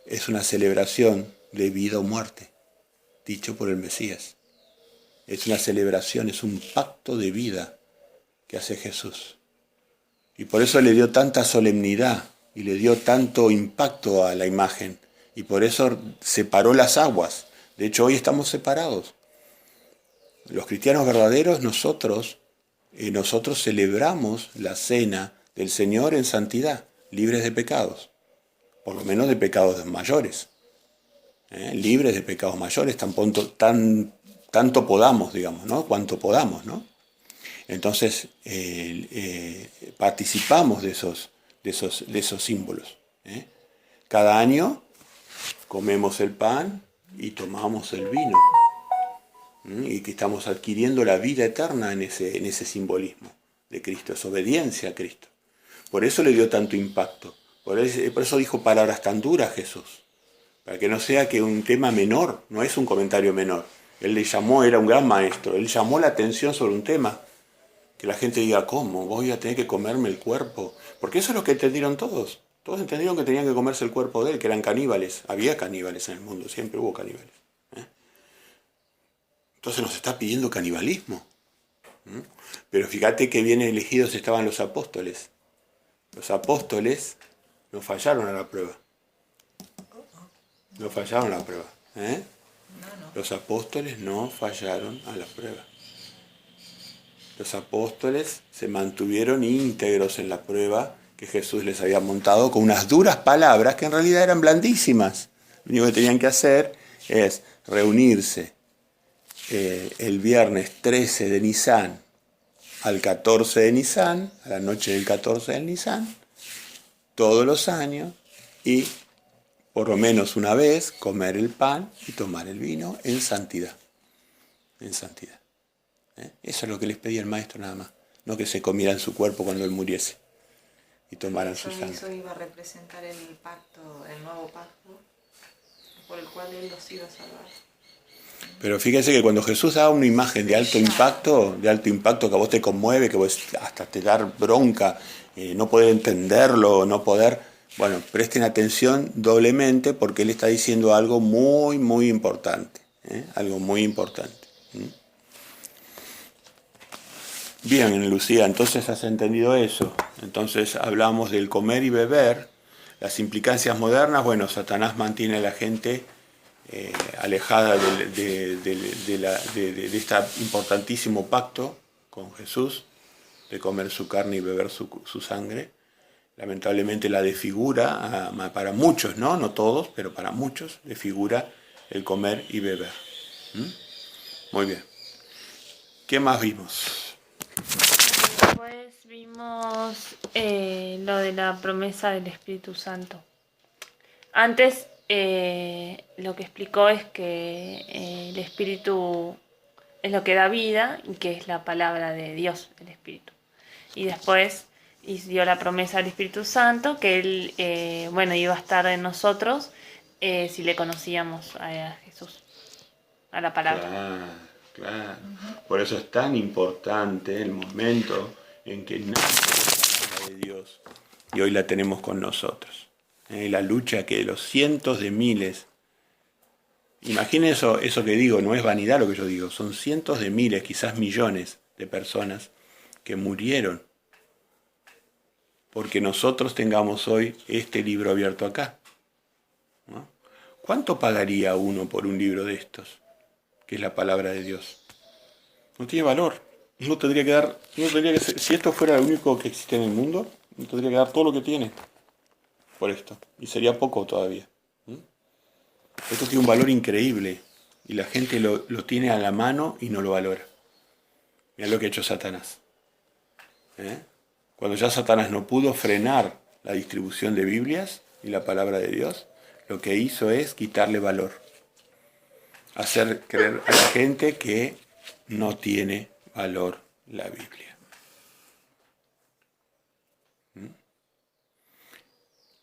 es una celebración de vida o muerte, dicho por el Mesías. Es una celebración, es un pacto de vida que hace Jesús. Y por eso le dio tanta solemnidad y le dio tanto impacto a la imagen. Y por eso separó las aguas. De hecho, hoy estamos separados. Los cristianos verdaderos, nosotros celebramos la cena del Señor en santidad, libres de pecados. Por lo menos de pecados mayores. Libres de pecados mayores, tanto podamos, digamos, ¿no? Cuanto podamos, ¿no? Entonces participamos de esos símbolos. Cada año comemos el pan y tomamos el vino. Y que estamos adquiriendo la vida eterna en ese simbolismo de Cristo, es obediencia a Cristo. Por eso le dio tanto impacto. Por eso dijo palabras tan duras Jesús. Para que no sea que un tema menor, no es un comentario menor. Él le llamó, era un gran maestro, él llamó la atención sobre un tema. Que la gente diga, ¿cómo? Voy a tener que comerme el cuerpo. Porque eso es lo que entendieron todos. Todos entendieron que tenían que comerse el cuerpo de él, que eran caníbales. Había caníbales en el mundo, siempre hubo caníbales. Entonces nos está pidiendo canibalismo. Pero fíjate que bien elegidos estaban los apóstoles. Los apóstoles no fallaron a la prueba. No fallaron a la prueba. Los apóstoles no fallaron a la prueba. Los apóstoles se mantuvieron íntegros en la prueba que Jesús les había montado con unas duras palabras que en realidad eran blandísimas. Lo único que tenían que hacer es reunirse el viernes 13 de Nisan al 14 de Nisan, a la noche del 14 de Nisan, todos los años, y por lo menos una vez comer el pan y tomar el vino en santidad. En santidad. Eso es lo que les pedía el maestro nada más. No que se comieran su cuerpo cuando él muriese y tomaran su sangre. Eso iba a representar el pacto, el nuevo pacto, por el cual él los iba a salvar. Pero fíjense que cuando Jesús da una imagen de alto impacto que a vos te conmueve, que vos hasta te da bronca, no poder entenderlo, no poder... Bueno, presten atención doblemente porque él está diciendo algo muy, muy importante. Algo muy importante. Bien, Lucía, entonces has entendido eso. Entonces hablamos del comer y beber. Las implicancias modernas, bueno, Satanás mantiene a la gente alejada de este importantísimo pacto con Jesús, de comer su carne y beber su sangre. Lamentablemente la desfigura para muchos, no todos, pero para muchos desfigura el comer y beber. Muy bien. ¿Qué más vimos? Después vimos lo de la promesa del Espíritu Santo. Antes lo que explicó es que el Espíritu es lo que da vida y que es la palabra de Dios, el Espíritu. Y después dio la promesa del Espíritu Santo, que Él iba a estar en nosotros si le conocíamos a Jesús, a la palabra. Claro. Por eso es tan importante el momento en que nace la palabra de Dios y hoy la tenemos con nosotros. La lucha que los cientos de miles, imaginen eso que digo, no es vanidad lo que yo digo, son cientos de miles, quizás millones de personas que murieron porque nosotros tengamos hoy este libro abierto acá. ¿No? ¿Cuánto pagaría uno por un libro de estos? Que es la palabra de Dios. No tiene valor. No tendría que ser, si esto fuera lo único que existe en el mundo, no tendría que dar todo lo que tiene por esto. Y sería poco todavía. Esto tiene un valor increíble. Y la gente lo tiene a la mano y no lo valora. Mirá lo que ha hecho Satanás. Cuando ya Satanás no pudo frenar la distribución de Biblias y la palabra de Dios, lo que hizo es quitarle valor. Hacer creer a la gente que no tiene valor la Biblia.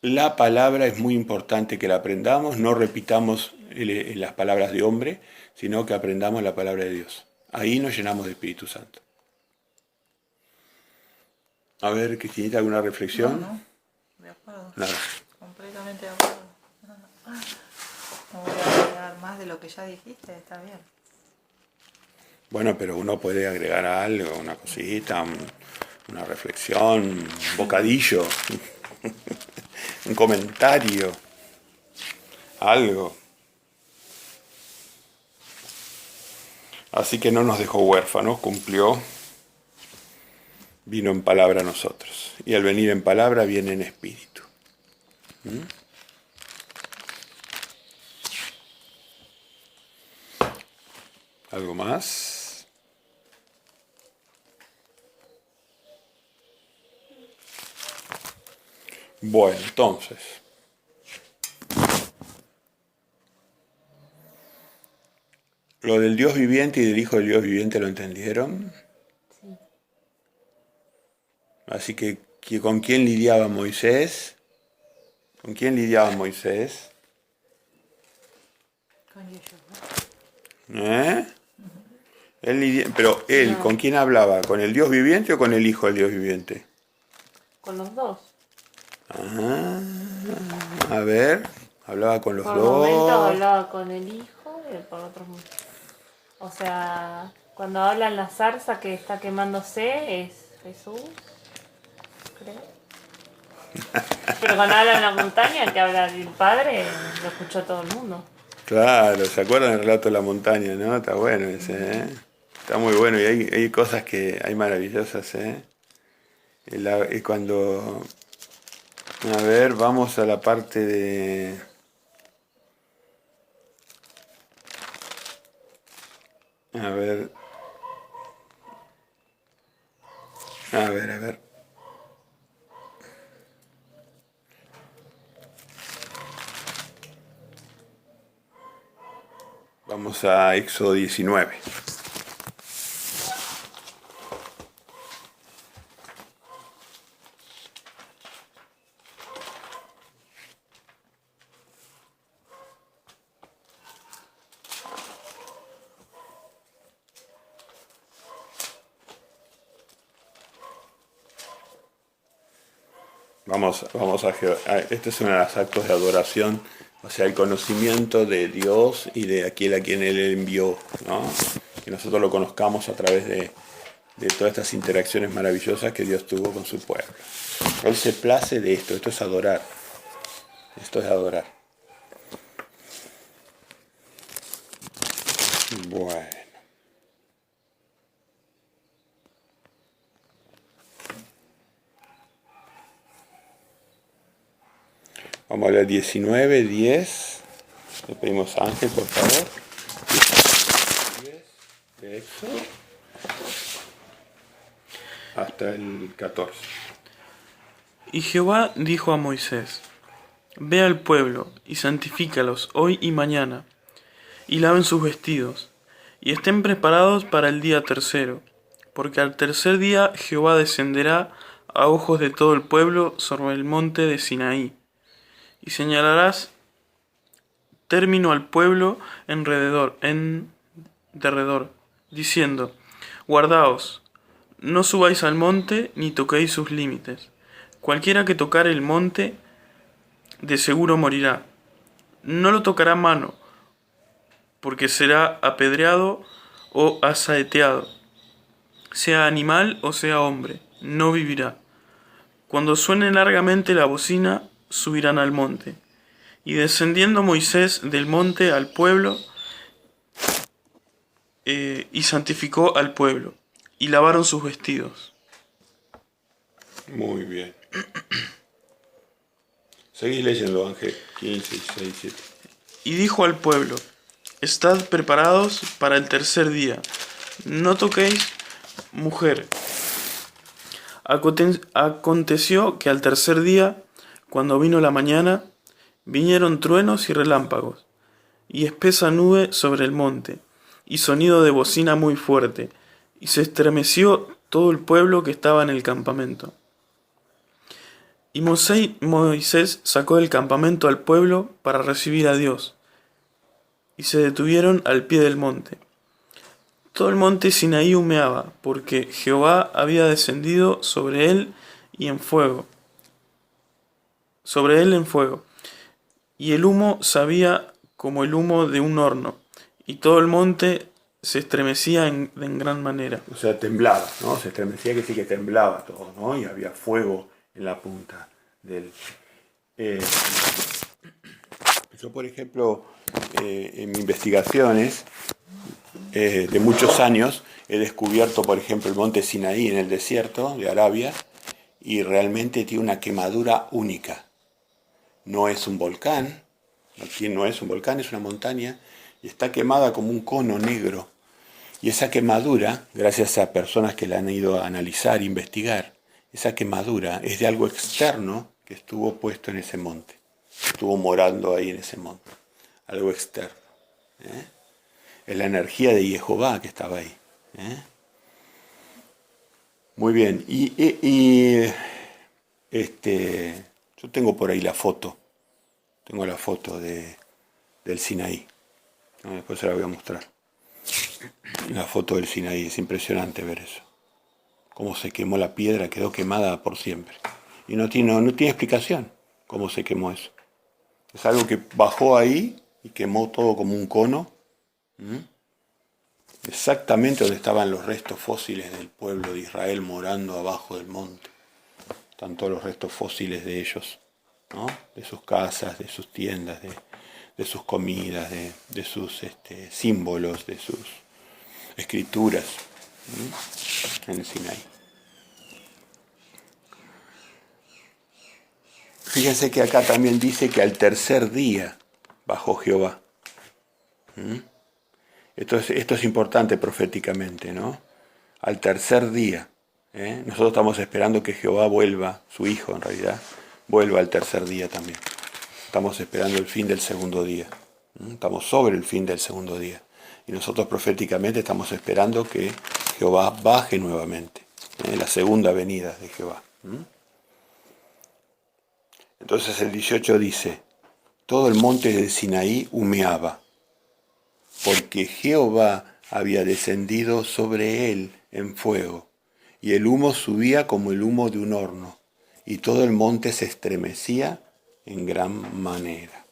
La palabra es muy importante que la aprendamos, no repitamos las palabras de hombre, sino que aprendamos la palabra de Dios. Ahí nos llenamos de Espíritu Santo. A ver, Cristinita, ¿alguna reflexión? No, de acuerdo. Nada. Completamente de acuerdo. No voy a agregar más de lo que ya dijiste, está bien. Bueno, pero uno puede agregar algo, una cosita, una reflexión, un bocadillo, un comentario, algo. Así que no nos dejó huérfanos, cumplió, vino en palabra a nosotros. Y al venir en palabra viene en espíritu. ¿Algo más? Bueno, entonces, lo del Dios viviente y del Hijo del Dios viviente lo entendieron. Sí. Así que ¿con quién lidiaba Moisés? ¿Con quién lidiaba Moisés? Con ellos, ¿Eh? Pero él, No. ¿con quién hablaba? ¿Con el Dios viviente o con el Hijo del Dios viviente? Con los dos. Ah, a ver, hablaba con los Por momentos dos. hablaba con el hijo y por otros momentos. O sea, cuando habla en la zarza que está quemándose es Jesús, creo. Pero cuando habla en la montaña, que habla del Padre, lo escuchó todo el mundo. Claro, ¿se acuerdan del relato de la montaña, no? Está bueno ese, ¿eh? Está muy bueno y hay cosas que hay maravillosas, ¿eh? Y cuando... A ver, vamos a la parte de... A ver... A ver. Vamos a Éxodo 19. Vamos a este es uno de los actos de adoración, o sea, el conocimiento de Dios y de aquel a quien Él envió, ¿no? Que nosotros lo conozcamos a través de todas estas interacciones maravillosas que Dios tuvo con su pueblo. Él se place de esto es adorar. Esto es adorar. Bueno. Vamos a leer 19, 10. Le pedimos a Ángel, por favor. 10 de Éxodo hasta el 14. Y Jehová dijo a Moisés: Ve al pueblo y santifícalos hoy y mañana, y laven sus vestidos, y estén preparados para el día tercero, porque al tercer día Jehová descenderá a ojos de todo el pueblo sobre el monte de Sinaí, y señalarás término al pueblo en derredor, diciendo: Guardaos, no subáis al monte ni toquéis sus límites. Cualquiera que tocare el monte, de seguro morirá. No lo tocará mano, porque será apedreado o asaeteado. Sea animal o sea hombre, no vivirá. Cuando suene largamente la bocina, subirán al monte. Y descendiendo Moisés del monte al pueblo, y santificó al pueblo, y lavaron sus vestidos. Muy bien. Seguís leyendo, Ángel. 15, 16, 7. Y dijo al pueblo: Estad preparados para el tercer día, no toquéis mujer. Aconteció que al tercer día, cuando vino la mañana, vinieron truenos y relámpagos, y espesa nube sobre el monte, y sonido de bocina muy fuerte, y se estremeció todo el pueblo que estaba en el campamento. Y Moisés sacó del campamento al pueblo para recibir a Dios, y se detuvieron al pie del monte. Todo el monte Sinaí humeaba, porque Jehová había descendido sobre él en fuego, y el humo sabía como el humo de un horno, y todo el monte se estremecía en gran manera. O sea, temblaba, ¿no? Se estremecía, que sí que temblaba todo, ¿no? Y había fuego en la punta del... Yo, por ejemplo, en mis investigaciones de muchos años, he descubierto, por ejemplo, el monte Sinaí en el desierto de Arabia, y realmente tiene una quemadura única. No es un volcán, no es un volcán, es una montaña, y está quemada como un cono negro. Y esa quemadura, gracias a personas que la han ido a analizar, investigar, esa quemadura es de algo externo que estuvo puesto en ese monte, estuvo morando ahí en ese monte, algo externo. Es la energía de Jehová que estaba ahí. Muy bien, yo tengo por ahí la foto, tengo la foto del Sinaí, ¿no? Después se la voy a mostrar. La foto del Sinaí, es impresionante ver eso. Cómo se quemó la piedra, quedó quemada por siempre. Y no tiene explicación cómo se quemó eso. Es algo que bajó ahí y quemó todo como un cono. Exactamente donde estaban los restos fósiles del pueblo de Israel morando abajo del monte. Están todos los restos fósiles de ellos, ¿no? De sus casas, de sus tiendas, de sus comidas, de sus símbolos, de sus escrituras, en el Sinaí. Fíjense que acá también dice que al tercer día bajó Jehová. Esto es importante proféticamente, ¿no? Al tercer día. Nosotros estamos esperando que Jehová vuelva, su Hijo en realidad, vuelva al tercer día también. Estamos esperando el fin del segundo día. Estamos sobre el fin del segundo día. Y nosotros proféticamente estamos esperando que Jehová baje nuevamente. La segunda venida de Jehová. Entonces el 18 dice, todo el monte del Sinaí humeaba, porque Jehová había descendido sobre él en fuego, y el humo subía como el humo de un horno, y todo el monte se estremecía en gran manera.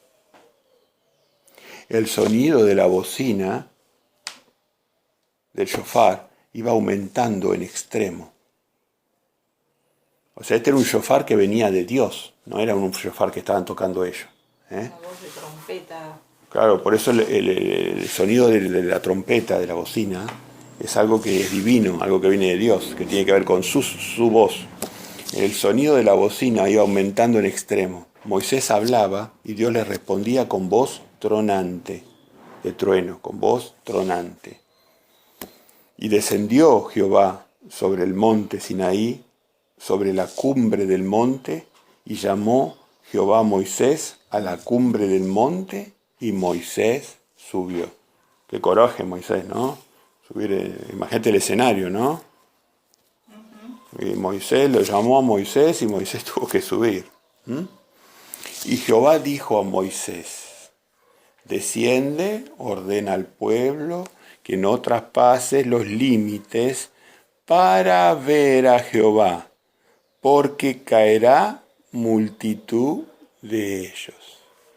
El sonido de la bocina del shofar iba aumentando en extremo. O sea, este era un shofar que venía de Dios, no era un shofar que estaban tocando ellos. Una voz de trompeta. Claro, por eso el sonido de la trompeta, de la bocina, es algo que es divino, algo que viene de Dios, que tiene que ver con su voz. El sonido de la bocina iba aumentando en extremo. Moisés hablaba y Dios le respondía con voz tronante, de trueno, con voz tronante. Y descendió Jehová sobre el monte Sinaí, sobre la cumbre del monte, y llamó Jehová a Moisés a la cumbre del monte, y Moisés subió. Qué coraje Moisés, ¿no? Subir, imagínate el escenario, ¿no? Y Moisés lo llamó a Moisés y Moisés tuvo que subir. Y Jehová dijo a Moisés, desciende, ordena al pueblo que no traspases los límites para ver a Jehová, porque caerá multitud de ellos.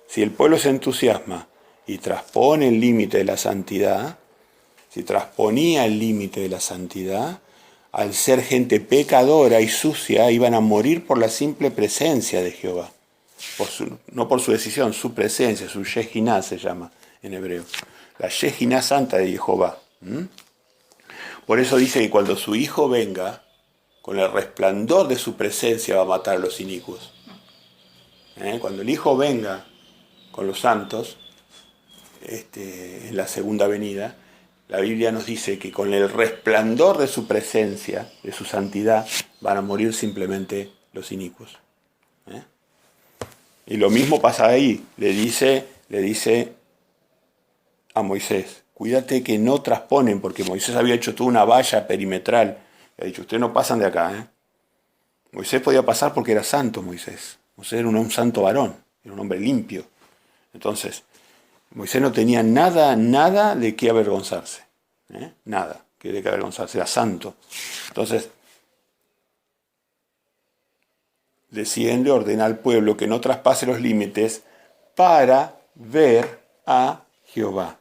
Si el pueblo se entusiasma y traspone el límite de la santidad, si trasponía el límite de la santidad, al ser gente pecadora y sucia, iban a morir por la simple presencia de Jehová. No por su decisión, su presencia, su Shekinah se llama en hebreo. La Shekinah santa de Jehová. Por eso dice que cuando su Hijo venga, con el resplandor de su presencia va a matar a los inicuos. Cuando el Hijo venga con los santos, en la segunda venida, la Biblia nos dice que con el resplandor de su presencia, de su santidad, van a morir simplemente los inicuos. Y lo mismo pasa ahí, le dice a Moisés, cuídate que no trasponen, porque Moisés había hecho toda una valla perimetral, le ha dicho, ustedes no pasan de acá. Moisés podía pasar porque era santo Moisés era un santo varón, era un hombre limpio. Entonces, Moisés no tenía nada de qué avergonzarse. Nada de qué avergonzarse, era santo. Entonces, desciende, ordena al pueblo que no traspase los límites para ver a Jehová.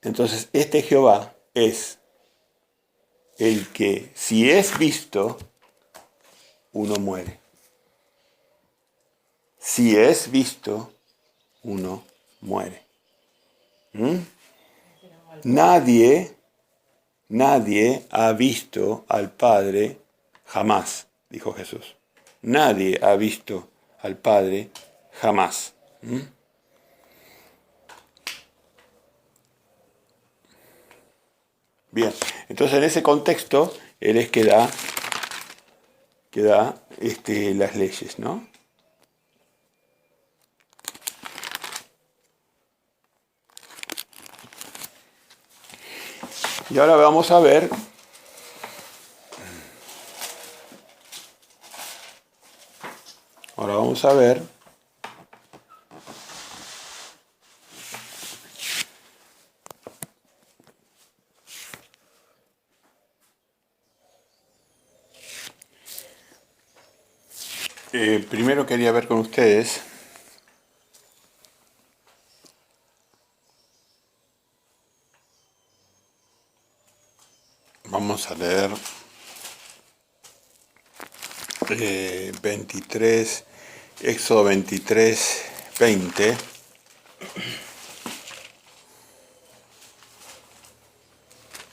Entonces, este Jehová es el que, si es visto, uno muere. Si es visto, uno muere. Nadie ha visto al Padre jamás, dijo Jesús. Nadie ha visto al Padre jamás. Bien, entonces en ese contexto, Él es que da que da las leyes, ¿no? Y ahora vamos a ver primero quería ver con ustedes vamos a leer 23, Éxodo 23, 20.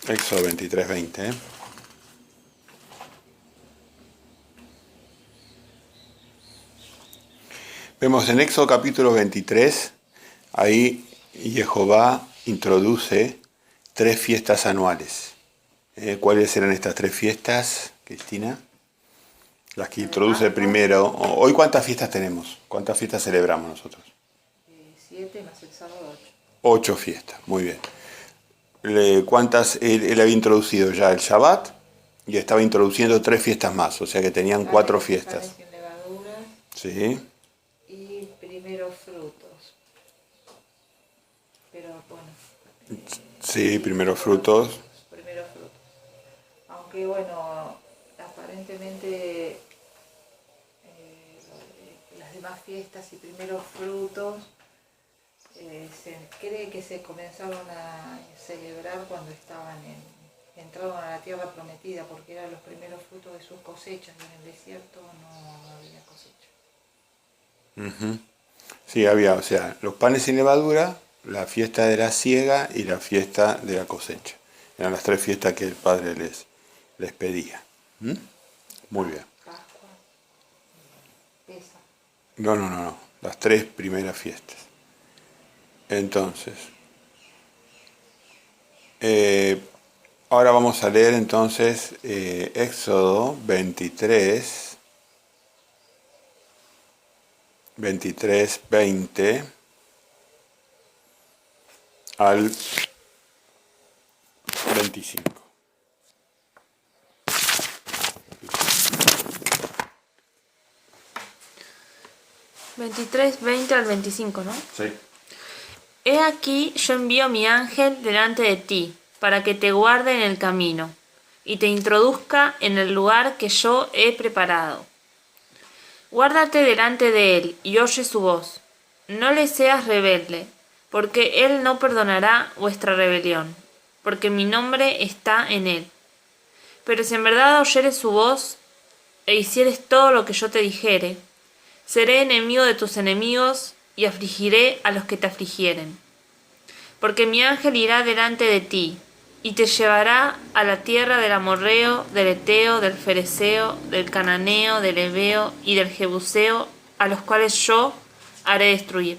Éxodo 23, 20. Vemos en Éxodo capítulo 23, ahí Jehová introduce 3 fiestas anuales. ¿Cuáles eran estas 3 fiestas, Cristina? Las que introduce primero. Hoy, ¿cuántas fiestas tenemos? ¿Cuántas fiestas celebramos nosotros? 7 más el sábado 8. 8 fiestas, muy bien. ¿Cuántas él había introducido ya? El Shabbat, y estaba introduciendo 3 fiestas más, o sea que tenían 4 fiestas. Panes sin levadura. Sí. Y primeros frutos. Pero bueno. Sí, primeros frutos. Primeros frutos. Aunque bueno, aparentemente las demás fiestas y primeros frutos se cree que se comenzaron a celebrar cuando entraron a la tierra prometida, porque eran los primeros frutos de sus cosechas, y en el desierto no había cosecha. Uh-huh. Sí, había, o sea, los panes sin levadura, la fiesta de la siega y la fiesta de la cosecha. Eran las 3 fiestas que el Padre les pedía. ¿Mm? Muy bien. Pascua, Pesa. No. Las 3 primeras fiestas. Entonces, ahora vamos a leer entonces Éxodo 23, 20 al 25. ¿23, 20 al 25, no? Sí. He aquí yo envío mi ángel delante de ti, para que te guarde en el camino, y te introduzca en el lugar que yo he preparado. Guárdate delante de él, y oye su voz. No le seas rebelde, porque él no perdonará vuestra rebelión, porque mi nombre está en él. Pero si en verdad oyeres su voz, e hicieres todo lo que yo te dijere, seré enemigo de tus enemigos, y afligiré a los que te afligieren. Porque mi ángel irá delante de ti, y te llevará a la tierra del amorreo, del eteo, del fereceo, del cananeo, del heveo y del jebuseo, a los cuales yo haré destruir.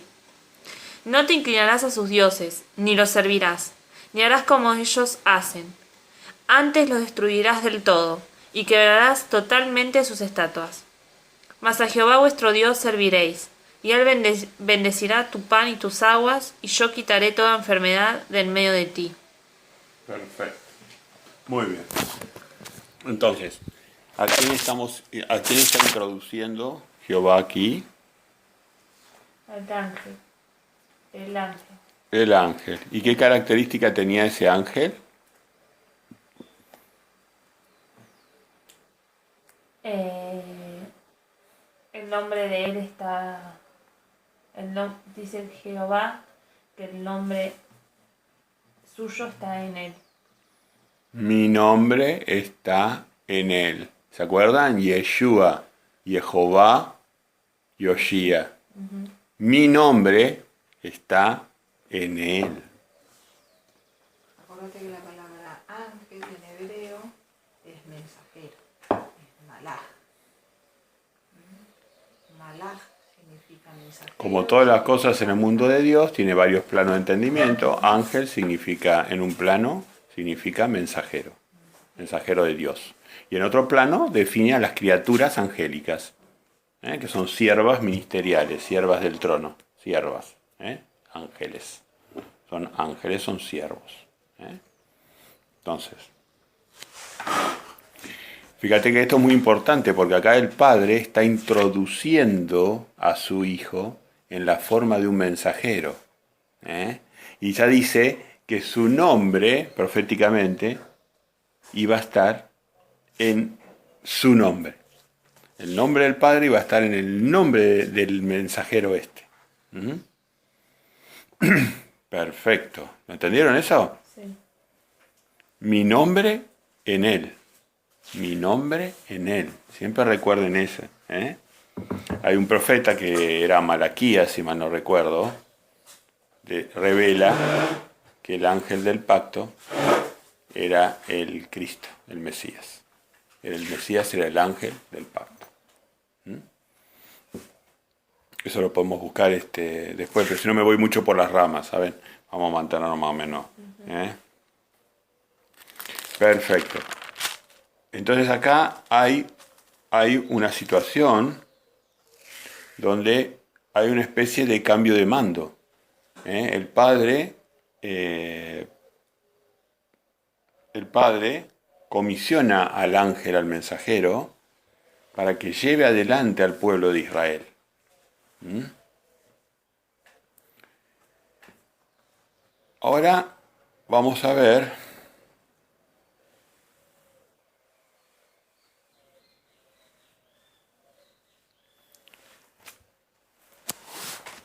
No te inclinarás a sus dioses, ni los servirás, ni harás como ellos hacen. Antes los destruirás del todo, y quebrarás totalmente sus estatuas. Mas a Jehová vuestro Dios serviréis, y él bendecirá tu pan y tus aguas, y yo quitaré toda enfermedad de en medio de ti. Perfecto. Muy bien. Entonces, ¿a quién está introduciendo Jehová aquí? El ángel. El ángel. El ángel. ¿Y qué característica tenía ese ángel? El nombre de él está... dice Jehová que el nombre suyo está en él. Mi nombre está en él. ¿Se acuerdan? Yeshua, Jehová, Yoshia. Uh-huh. Mi nombre está en él. Acuérdate que la palabra ángel en hebreo es mensajero, es malaj. Malaj significa mensajero. Como todas las cosas en el mundo de Dios, tiene varios planos de entendimiento. Ángel significa, en un plano, significa mensajero. mensajero de Dios. Y en otro plano define a las criaturas angélicas, que son siervas ministeriales, siervas del trono, siervas, ángeles. Son ángeles, son siervos. Entonces, fíjate que esto es muy importante porque acá el padre está introduciendo a su hijo en la forma de un mensajero. Y ya dice que su nombre, proféticamente, iba a estar en su nombre. El nombre del padre iba a estar en el nombre del mensajero este. Perfecto. ¿Entendieron eso? Sí. Mi nombre en él. Mi nombre en él. Siempre recuerden eso. Hay un profeta que era Malaquías, si mal no recuerdo, revela que el ángel del pacto era el Cristo, el Mesías. El Mesías era el ángel del pacto. Eso lo podemos buscar después, pero si no me voy mucho por las ramas, ¿saben? Vamos a mantenernos más o menos. Perfecto. Entonces acá hay una situación donde hay una especie de cambio de mando. El padre comisiona al ángel, al mensajero, para que lleve adelante al pueblo de Israel. Ahora vamos a ver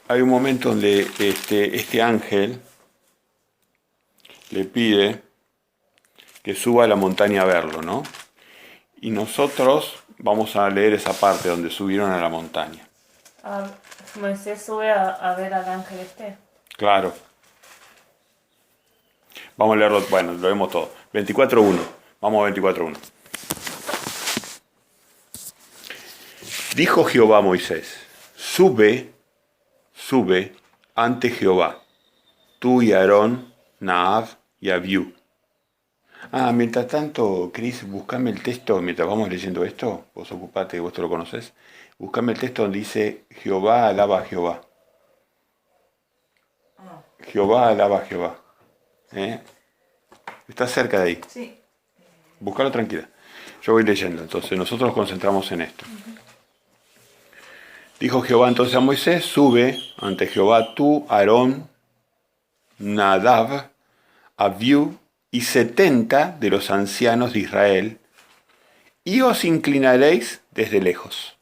hay un momento donde este ángel le pide que suba a la montaña a verlo, ¿no? Y nosotros vamos a leer esa parte donde subieron a la montaña. Moisés sube a ver al ángel este. Claro. Vamos a leerlo, bueno, lo vemos todo. 24.1. Vamos a 24.1. Dijo Jehová a Moisés, sube ante Jehová, tú y Aarón, Nadab y Abiú. Mientras tanto, Cris, buscame el texto, mientras vamos leyendo esto, vos ocupate, vos te lo conocés, buscame el texto donde dice, Jehová alaba a Jehová. Jehová alaba a Jehová. Está cerca de ahí. Sí. Búscalo tranquila. Yo voy leyendo, entonces nosotros nos concentramos en esto. Dijo Jehová entonces a Moisés, sube ante Jehová tú, Aarón, Nadab, Abiú y 70 de los ancianos de Israel, y os inclinaréis desde lejos.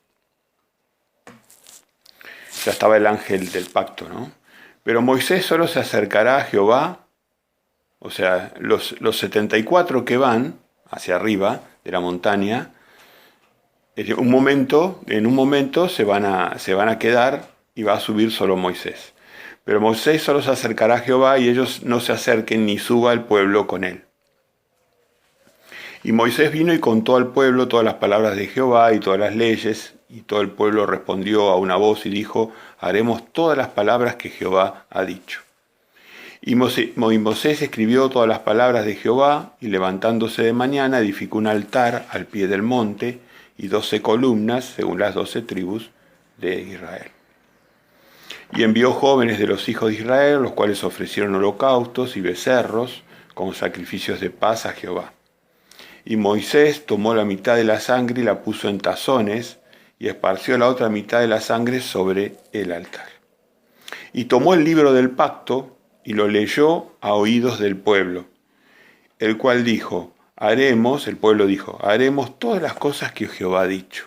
Ya estaba el ángel del pacto, ¿no? Pero Moisés solo se acercará a Jehová, o sea, los 74 que van hacia arriba de la montaña, en un momento se van a quedar y va a subir solo Moisés. Pero Moisés solo se acercará a Jehová y ellos no se acerquen ni suba el pueblo con él. Y Moisés vino y contó al pueblo todas las palabras de Jehová y todas las leyes, y todo el pueblo respondió a una voz y dijo, haremos todas las palabras que Jehová ha dicho. Y Moisés escribió todas las palabras de Jehová, y levantándose de mañana edificó un altar al pie del monte, y 12 columnas, según las 12 tribus de Israel. Y envió jóvenes de los hijos de Israel, los cuales ofrecieron holocaustos y becerros como sacrificios de paz a Jehová. Y Moisés tomó la mitad de la sangre y la puso en tazones, y esparció la otra mitad de la sangre sobre el altar. Y tomó el libro del pacto, y lo leyó a oídos del pueblo, el cual dijo, el pueblo dijo, haremos todas las cosas que Jehová ha dicho,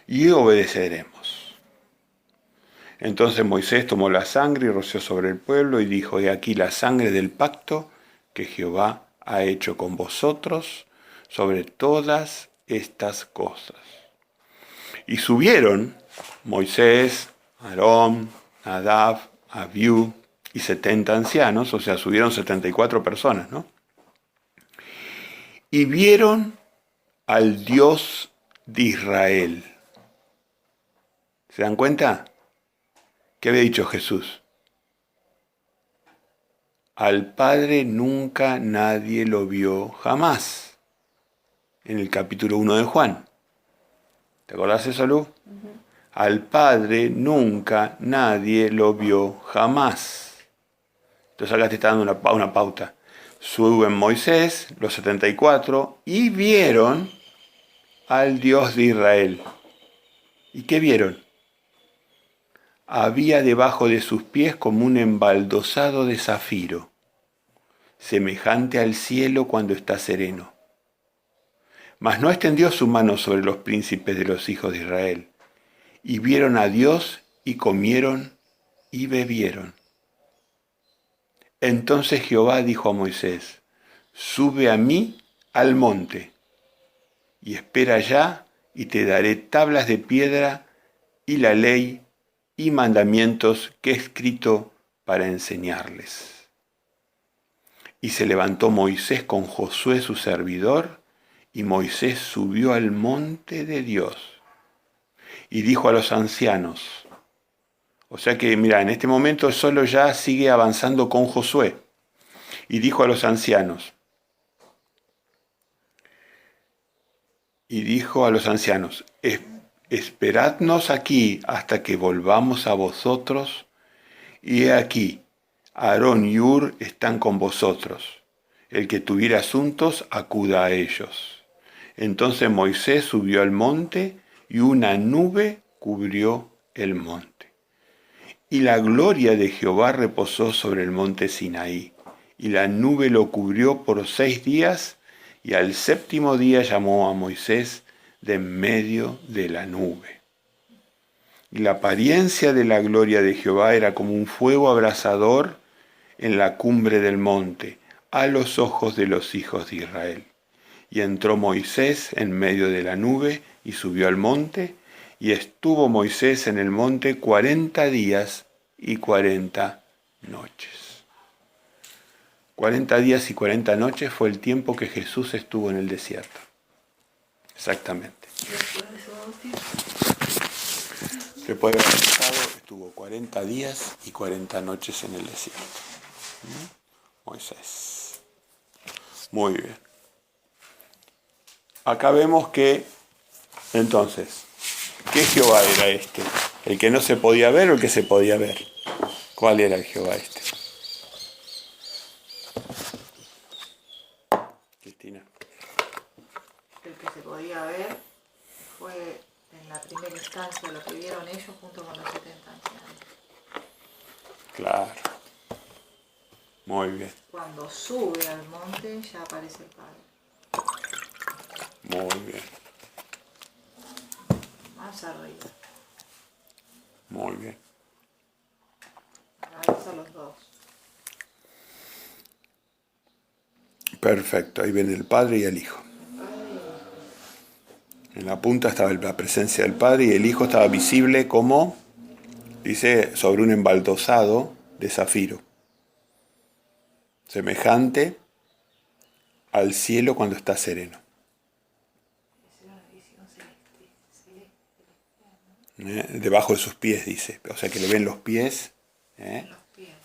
y obedeceremos. Entonces Moisés tomó la sangre y roció sobre el pueblo, y dijo, he aquí la sangre del pacto que Jehová ha hecho con vosotros sobre todas estas cosas. Y subieron Moisés, Aarón, Nadab, Abiú y 70 ancianos, o sea, subieron 74 personas, ¿no? Y vieron al Dios de Israel. ¿Se dan cuenta? ¿Qué había dicho Jesús? Al Padre nunca nadie lo vio jamás. en el capítulo 1 de Juan. ¿Te acordás de eso, Lu? Al Padre nunca nadie lo vio, jamás. Entonces acá te está dando una pauta. Suben Moisés, los 74, y vieron al Dios de Israel. ¿Y qué vieron? Había debajo de sus pies como un embaldosado de zafiro, semejante al cielo cuando está sereno. Mas no extendió su mano sobre los príncipes de los hijos de Israel. Y vieron a Dios y comieron y bebieron. Entonces Jehová dijo a Moisés, sube a mí al monte, y espera allá, y te daré tablas de piedra, y la ley, y mandamientos que he escrito para enseñarles. Y se levantó Moisés con Josué su servidor, y Moisés subió al monte de Dios, y dijo a los ancianos, o sea que, mira, en este momento solo ya sigue avanzando con Josué. Y dijo a los ancianos, esperadnos aquí hasta que volvamos a vosotros, y he aquí, Aarón y Hur están con vosotros. El que tuviera asuntos, acuda a ellos. Entonces Moisés subió al monte, y una nube cubrió el monte. Y la gloria de Jehová reposó sobre el monte Sinaí, y la nube lo cubrió por 6 días, y al 7º día llamó a Moisés de en medio de la nube. Y la apariencia de la gloria de Jehová era como un fuego abrasador en la cumbre del monte, a los ojos de los hijos de Israel. Y entró Moisés en medio de la nube, y subió al monte, y estuvo Moisés en el monte 40 días y 40 noches. 40 días y 40 noches fue el tiempo que Jesús estuvo en el desierto. Exactamente. Después de haber pasado, estuvo 40 días y 40 noches en el desierto. Moisés. Muy bien. Acá vemos que, entonces, ¿qué Jehová era este? ¿El que no se podía ver o el que se podía ver? ¿Cuál era el Jehová este? Cristina. El que se podía ver fue en la primera instancia lo que vieron ellos junto con los 70 ancianos. Claro. Muy bien. Cuando sube al monte ya aparece el Padre. Muy bien. Más arriba. Muy bien. Ahí son los dos. Perfecto. Ahí viene el Padre y el Hijo. En la punta estaba la presencia del Padre y el Hijo estaba visible como, dice, sobre un embaldosado de zafiro, semejante al cielo cuando está sereno. Debajo de sus pies, dice. O sea que le ven los pies.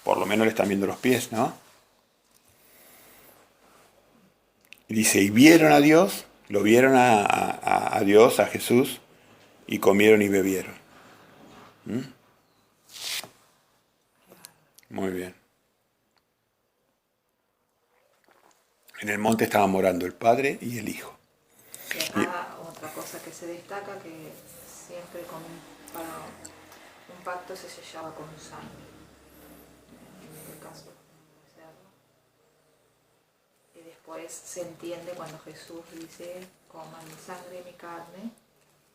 Por lo menos le están viendo los pies, ¿no? Y dice, y vieron a Dios, lo vieron a Dios, a Jesús, y comieron y bebieron. Muy bien. En el monte estaban morando el Padre y el Hijo. Y acá otra cosa que se destaca, que siempre para un pacto se sellaba con sangre. En este caso, y después se entiende cuando Jesús dice, coman mi sangre y mi carne,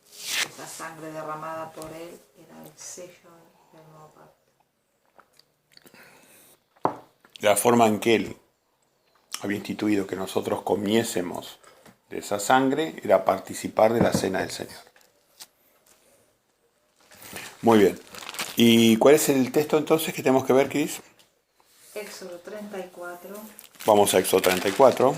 esa sangre derramada por él era el sello del nuevo pacto. La forma en que él había instituido que nosotros comiésemos de esa sangre era participar de la cena del Señor. Muy bien. ¿Y cuál es el texto entonces que tenemos que ver, Cris? Éxodo 34. Vamos a Éxodo 34.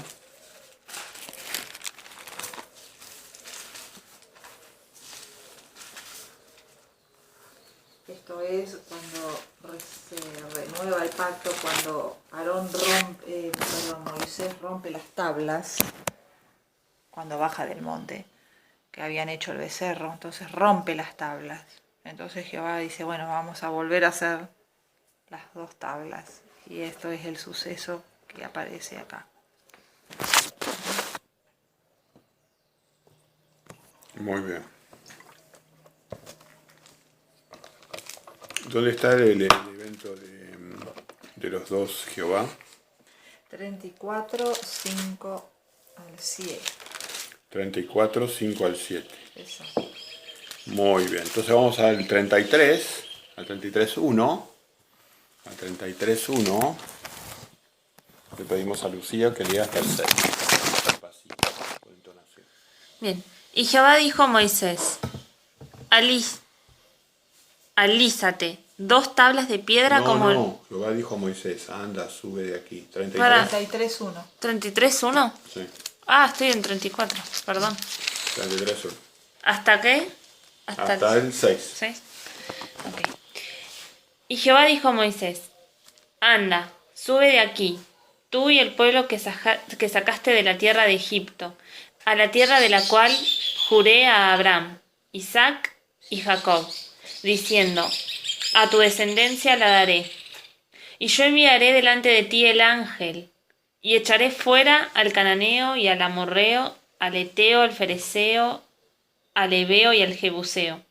Esto es cuando se renueva el pacto, cuando Moisés rompe las tablas, cuando baja del monte, que habían hecho el becerro. Entonces rompe las tablas. Entonces Jehová dice, bueno, vamos a volver a hacer las 2 tablas. Y esto es el suceso que aparece acá. Muy bien. ¿Dónde está el evento de los 2 Jehová? 34, 5 al 7. 34, 5 al 7. Eso. Muy bien. Entonces vamos al 33, al 33.1. Al 33.1. Le pedimos a Lucía que lea hasta el 6. Despacito, con entonación. Bien. Y Jehová dijo a Moisés, alízate 2 tablas de piedra como... No, Jehová dijo a Moisés, anda, sube de aquí. 33. Para. 33.1. 33.1. Sí, Ah, estoy en 34, perdón. 33.1. ¿Hasta qué? Hasta el 6. 6. Ok. Y Jehová dijo a Moisés, anda, sube de aquí, tú y el pueblo que sacaste de la tierra de Egipto, a la tierra de la cual juré a Abraham, Isaac y Jacob, diciendo, a tu descendencia la daré. Y yo enviaré delante de ti el ángel, y echaré fuera al cananeo y al amorreo, al eteo, al fereceo, al heveo y al jebuseo,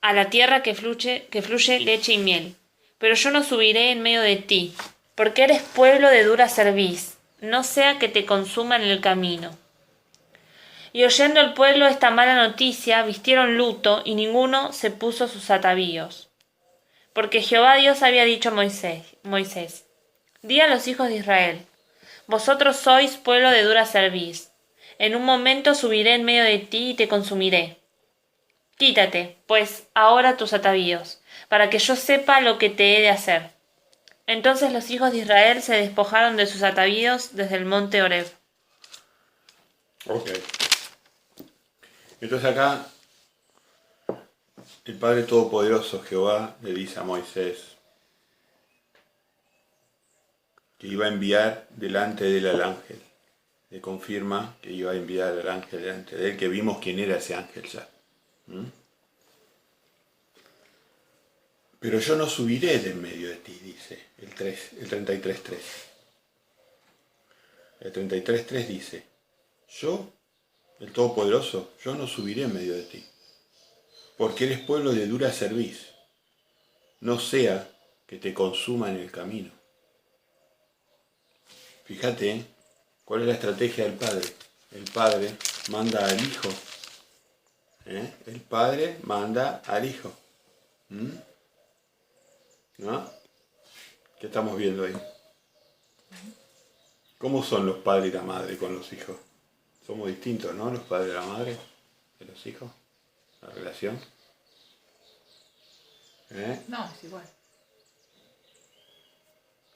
a la tierra que fluye leche y miel. Pero yo no subiré en medio de ti, porque eres pueblo de dura cerviz, no sea que te consuma en el camino. Y oyendo el pueblo esta mala noticia, vistieron luto, y ninguno se puso sus atavíos. Porque Jehová Dios había dicho a Moisés, di a los hijos de Israel, vosotros sois pueblo de dura cerviz, en un momento subiré en medio de ti y te consumiré. Quítate, pues, ahora tus atavíos, para que yo sepa lo que te he de hacer. Entonces los hijos de Israel se despojaron de sus atavíos desde el monte Horeb. Ok. Entonces acá el Padre Todopoderoso Jehová le dice a Moisés que iba a enviar delante de él al ángel. Le confirma que iba a enviar al ángel delante de él, que vimos quién era ese ángel ya. Pero yo no subiré de en medio de ti, dice el 33.3. El 33.3 dice, yo, el Todopoderoso, yo no subiré en medio de ti, porque eres pueblo de dura cerviz, no sea que te consuma en el camino. Fíjate, ¿cuál es la estrategia del Padre? El Padre manda al Hijo. El Padre manda al Hijo. ¿No? ¿Qué estamos viendo ahí? ¿Cómo son los padres y la madre con los hijos? Somos distintos, ¿no? Los padres y la madre de los hijos. La relación. No, es igual.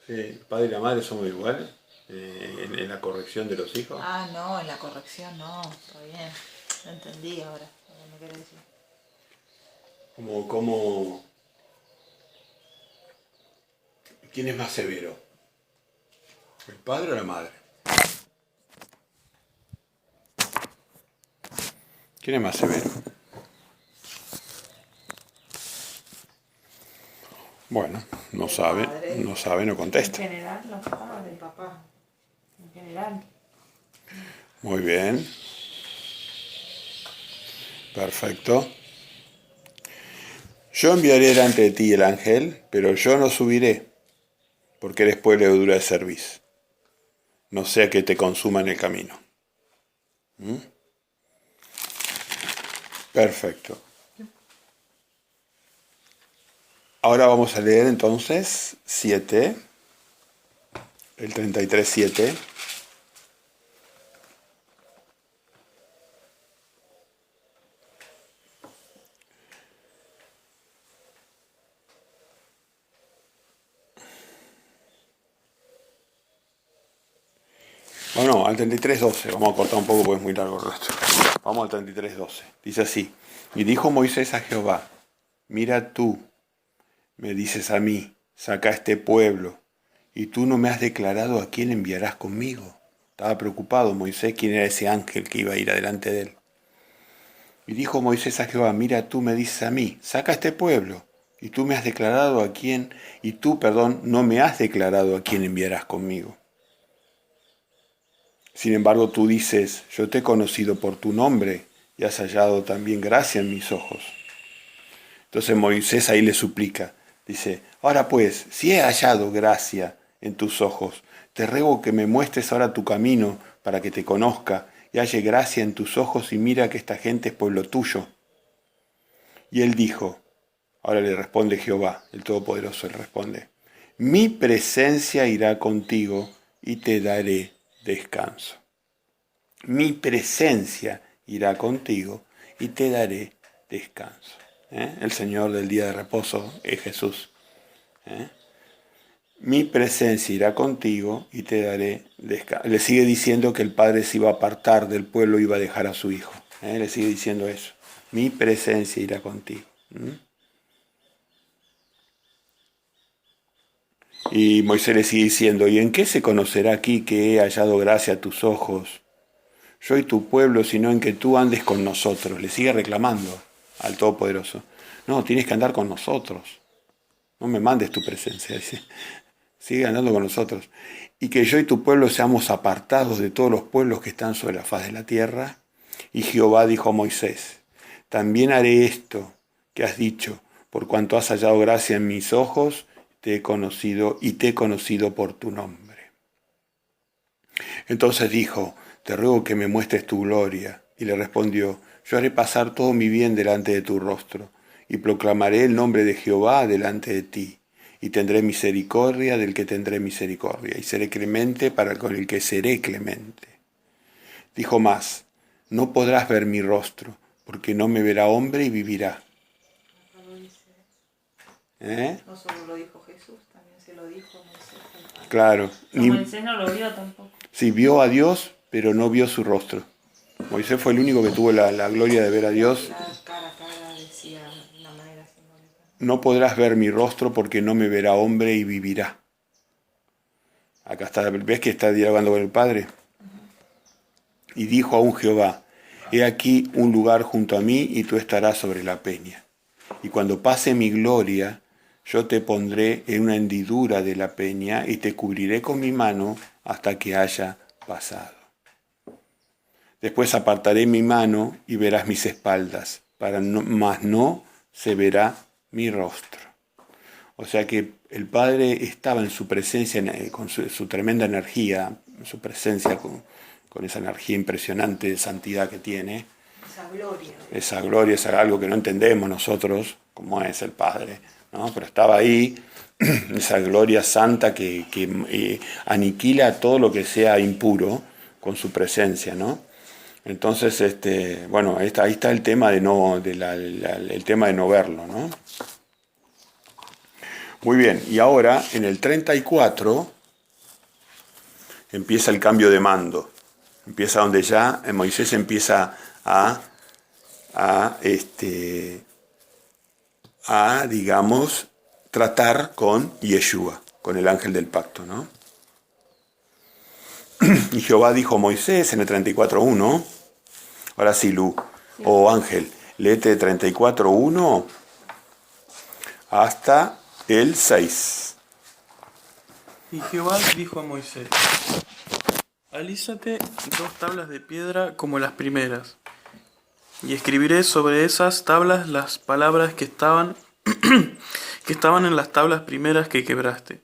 Sí, el padre y la madre somos iguales en la corrección de los hijos. Ah, no, en la corrección no, está bien. Lo entendí ahora, lo que me querés decir. Como ¿quién es más severo? ¿El padre o la madre? ¿Quién es más severo? Bueno, no sabe, no contesta. En general, los padres del papá. En general. Muy bien. Perfecto. Yo enviaré delante de ti el ángel, pero yo no subiré, porque eres pueblo de dura cerviz, no sea que te consuma en el camino. Perfecto. Ahora vamos a leer entonces 7, el 33.7. Bueno, al 33.12, vamos a cortar un poco porque es muy largo el resto. Vamos al 33.12. Dice así, y dijo Moisés a Jehová, mira tú, me dices a mí, saca a este pueblo, y tú no me has declarado a quién enviarás conmigo. Estaba preocupado Moisés quién era ese ángel que iba a ir adelante de él. Y dijo Moisés a Jehová, mira, tú me dices a mí, saca a este pueblo, y tú me has declarado a quién, y tú, perdón, no me has declarado a quién enviarás conmigo. Sin embargo, tú dices, yo te he conocido por tu nombre, y has hallado también gracia en mis ojos. Entonces Moisés ahí le suplica, dice, ahora pues, si he hallado gracia en tus ojos, te ruego que me muestres ahora tu camino para que te conozca y halle gracia en tus ojos y mira que esta gente es pueblo tuyo. Y él dijo, ahora le responde Jehová, el Todopoderoso, él responde, mi presencia irá contigo y te daré descanso. Mi presencia irá contigo y te daré descanso. El Señor del día de reposo es Jesús. Mi presencia irá contigo y te daré descanso. Le sigue diciendo que el padre se iba a apartar del pueblo y iba a dejar a su hijo. Le sigue diciendo eso. Mi presencia irá contigo. Y Moisés le sigue diciendo, ¿y en qué se conocerá aquí que he hallado gracia a tus ojos? Yo y tu pueblo, sino en que tú andes con nosotros. Le sigue reclamando al Todopoderoso. No, tienes que andar con nosotros. No me mandes tu presencia, dice. Sigue andando con nosotros. Y que yo y tu pueblo seamos apartados de todos los pueblos que están sobre la faz de la tierra. Y Jehová dijo a Moisés, también haré esto que has dicho, por cuanto has hallado gracia en mis ojos, te he conocido y te he conocido por tu nombre. Entonces dijo, te ruego que me muestres tu gloria. Y le respondió, yo haré pasar todo mi bien delante de tu rostro, y proclamaré el nombre de Jehová delante de ti. Y tendré misericordia del que tendré misericordia, y seré clemente para con el que seré clemente. Dijo más, no podrás ver mi rostro, porque no me verá hombre y vivirá. No solo lo dijo Jesús, también se lo dijo Moisés. Claro. Moisés no lo vio tampoco. Sí, vio a Dios, pero no vio su rostro. Moisés fue el único que tuvo la gloria de ver a Dios. La cara a cara decía de una manera simbólica. No podrás ver mi rostro porque no me verá hombre y vivirá. Acá está, ¿ves que está dialogando con el Padre? Y dijo aún Jehová, he aquí un lugar junto a mí y tú estarás sobre la peña. Y cuando pase mi gloria, yo te pondré en una hendidura de la peña y te cubriré con mi mano hasta que haya pasado. Después apartaré mi mano y verás mis espaldas, mas no se verá mi rostro. O sea que el Padre estaba en su presencia, con su tremenda energía, en su presencia con esa energía impresionante de santidad que tiene. Esa gloria es algo que no entendemos nosotros, como es el Padre, ¿no? Pero estaba ahí, esa gloria santa que aniquila todo lo que sea impuro con su presencia, ¿no? Entonces, bueno, ahí está el tema el tema de no verlo, ¿no? Muy bien, y ahora en el 34 empieza el cambio de mando. Empieza donde ya Moisés empieza digamos, tratar con Yeshua, con el ángel del pacto, ¿no? Y Jehová dijo a Moisés en el 34.1, ahora sí, Lu, o Ángel, léete 34.1 hasta el 6. Y Jehová dijo a Moisés, alízate 2 tablas de piedra como las primeras, y escribiré sobre esas tablas las palabras que estaban en las tablas primeras que quebraste.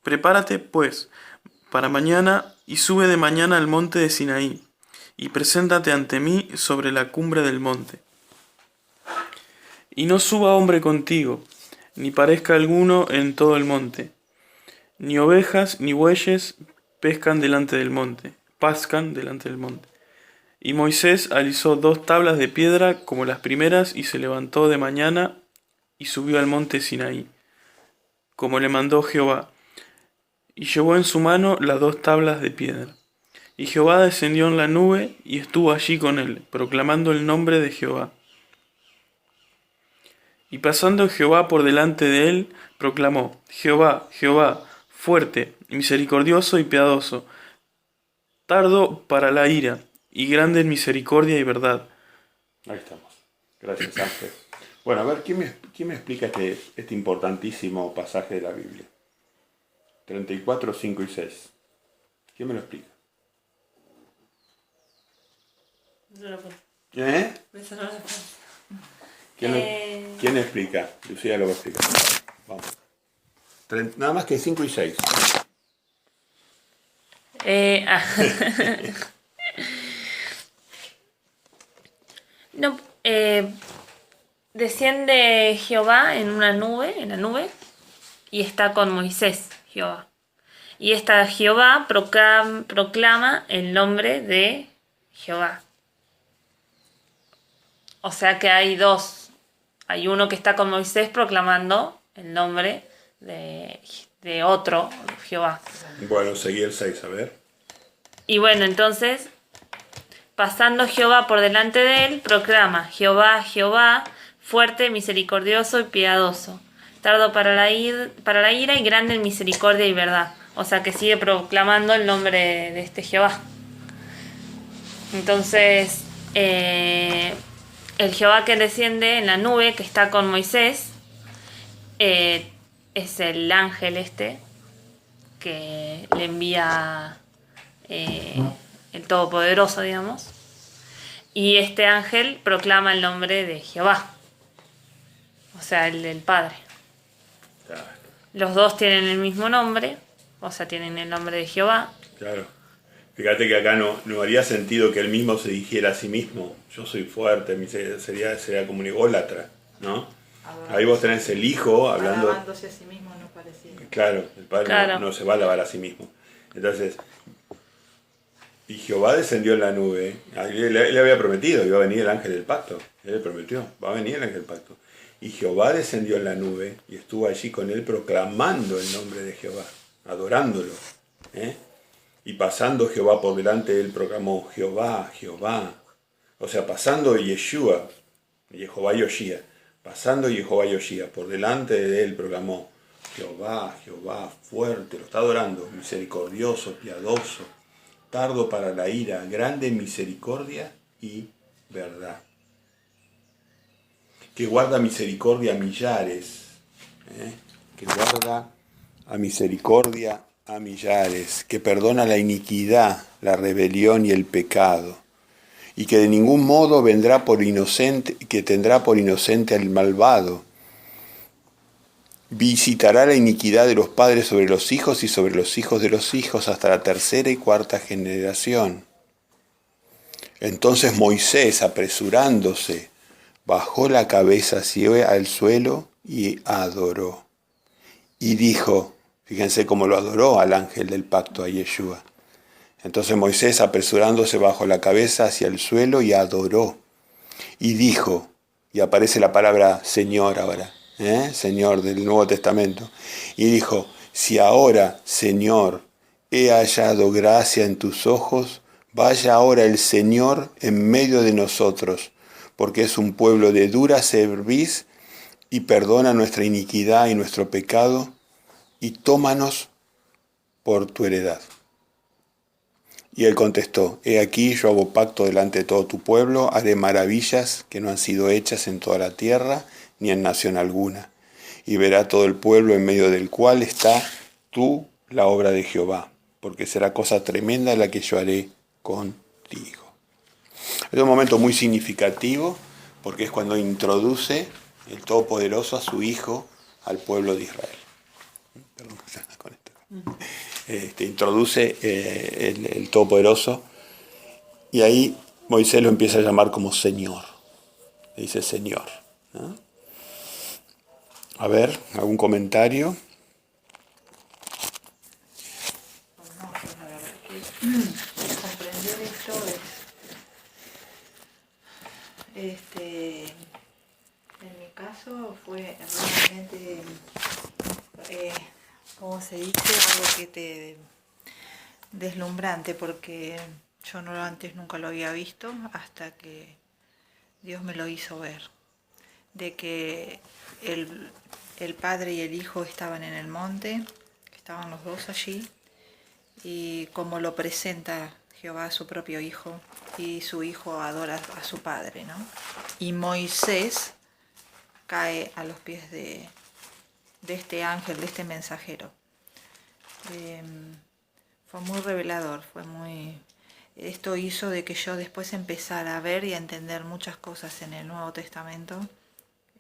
Prepárate, pues, para mañana, y sube de mañana al monte de Sinaí, y preséntate ante mí sobre la cumbre del monte. Y no suba hombre contigo, ni parezca alguno en todo el monte, ni ovejas ni bueyes pascan delante del monte. Y Moisés alisó 2 tablas de piedra como las primeras, y se levantó de mañana y subió al monte Sinaí, como le mandó Jehová, y llevó en su mano las 2 tablas de piedra. Y Jehová descendió en la nube y estuvo allí con él, proclamando el nombre de Jehová. Y pasando Jehová por delante de él, proclamó, Jehová, Jehová, fuerte, misericordioso y piadoso, tardo para la ira, y grande en misericordia y verdad. Ahí estamos. Gracias, Ángel. Bueno, a ver, ¿quién me explica este importantísimo pasaje de la Biblia? 34, 5 y 6. ¿Quién me lo explica? No lo puedo. ¿Eh? Eso no lo puedo. ¿Quién explica? Lucía lo va a explicar. Vamos. Nada más que 5 y 6. No, desciende Jehová en la nube, y está con Moisés, Jehová. Y esta Jehová proclama el nombre de Jehová. O sea que hay dos. Hay uno que está con Moisés proclamando el nombre de otro, Jehová. Bueno, seguí el 6, a ver. Y bueno, entonces, pasando Jehová por delante de él, proclama: Jehová, Jehová, fuerte, misericordioso y piadoso, tardo para la ira y grande en misericordia y verdad. O sea que sigue proclamando el nombre de este Jehová. Entonces, el Jehová que desciende en la nube, que está con Moisés, es el ángel que le envía el Todopoderoso, digamos. Y este ángel proclama el nombre de Jehová, o sea, el del Padre. Los dos tienen el mismo nombre, o sea, tienen el nombre de Jehová. Claro. Fíjate que acá no haría sentido que él mismo se dijera a sí mismo: yo soy fuerte, sería como un ególatra, ¿no? Ahí vos tenés el hijo hablando. Alabándose a sí mismo no parecía. Claro, el padre Claro. no se va a alabar a sí mismo. Entonces, y Jehová descendió en la nube. Él había prometido: iba a venir el ángel del pacto. Él le prometió: va a venir el ángel del pacto. Y Jehová descendió en la nube y estuvo allí con él proclamando el nombre de Jehová, adorándolo. Y pasando Jehová por delante de él proclamó: Jehová, Jehová. O sea, pasando Yeshua, Jehová Yoshía, pasando Jehová Yoshía por delante de él proclamó: Jehová, Jehová, fuerte, lo está adorando, misericordioso, piadoso, tardo para la ira, grande en misericordia y verdad. Que guarda misericordia a millares, que guarda a misericordia a millares, que perdona la iniquidad, la rebelión y el pecado, y que de ningún modo tendrá por inocente al malvado. Visitará la iniquidad de los padres sobre los hijos y sobre los hijos de los hijos hasta la tercera y cuarta generación. Entonces Moisés, apresurándose, bajó la cabeza hacia al suelo y adoró. Y dijo, fíjense cómo lo adoró al ángel del pacto, a Yeshua. Entonces Moisés, apresurándose, bajó la cabeza hacia el suelo y adoró. Y dijo, y aparece la palabra Señor ahora, Señor del Nuevo Testamento. Y dijo, si ahora, Señor, he hallado gracia en tus ojos, vaya ahora el Señor en medio de nosotros, porque es un pueblo de dura cerviz, y perdona nuestra iniquidad y nuestro pecado, y tómanos por tu heredad. Y él contestó, he aquí yo hago pacto delante de todo tu pueblo, haré maravillas que no han sido hechas en toda la tierra, ni en nación alguna. Y verá todo el pueblo en medio del cual está tú la obra de Jehová, porque será cosa tremenda la que yo haré contigo. Es un momento muy significativo, porque es cuando introduce el Todopoderoso a su Hijo al pueblo de Israel. Perdón, con esto. Introduce el Todopoderoso, y ahí Moisés lo empieza a llamar como Señor. Le dice Señor, ¿no? A ver, ¿algún comentario? No, pues la verdad que comprender esto es, en mi caso fue realmente, como se dice, algo que te deslumbrante, porque yo antes nunca lo había visto hasta que Dios me lo hizo ver, de que el Padre y el Hijo estaban en el monte, estaban los dos allí, y cómo lo presenta Jehová a su propio hijo, y su hijo adora a su padre, ¿no? Y Moisés cae a los pies de este ángel, de este mensajero. Fue muy revelador, esto hizo de que yo después empezara a ver y a entender muchas cosas en el Nuevo Testamento,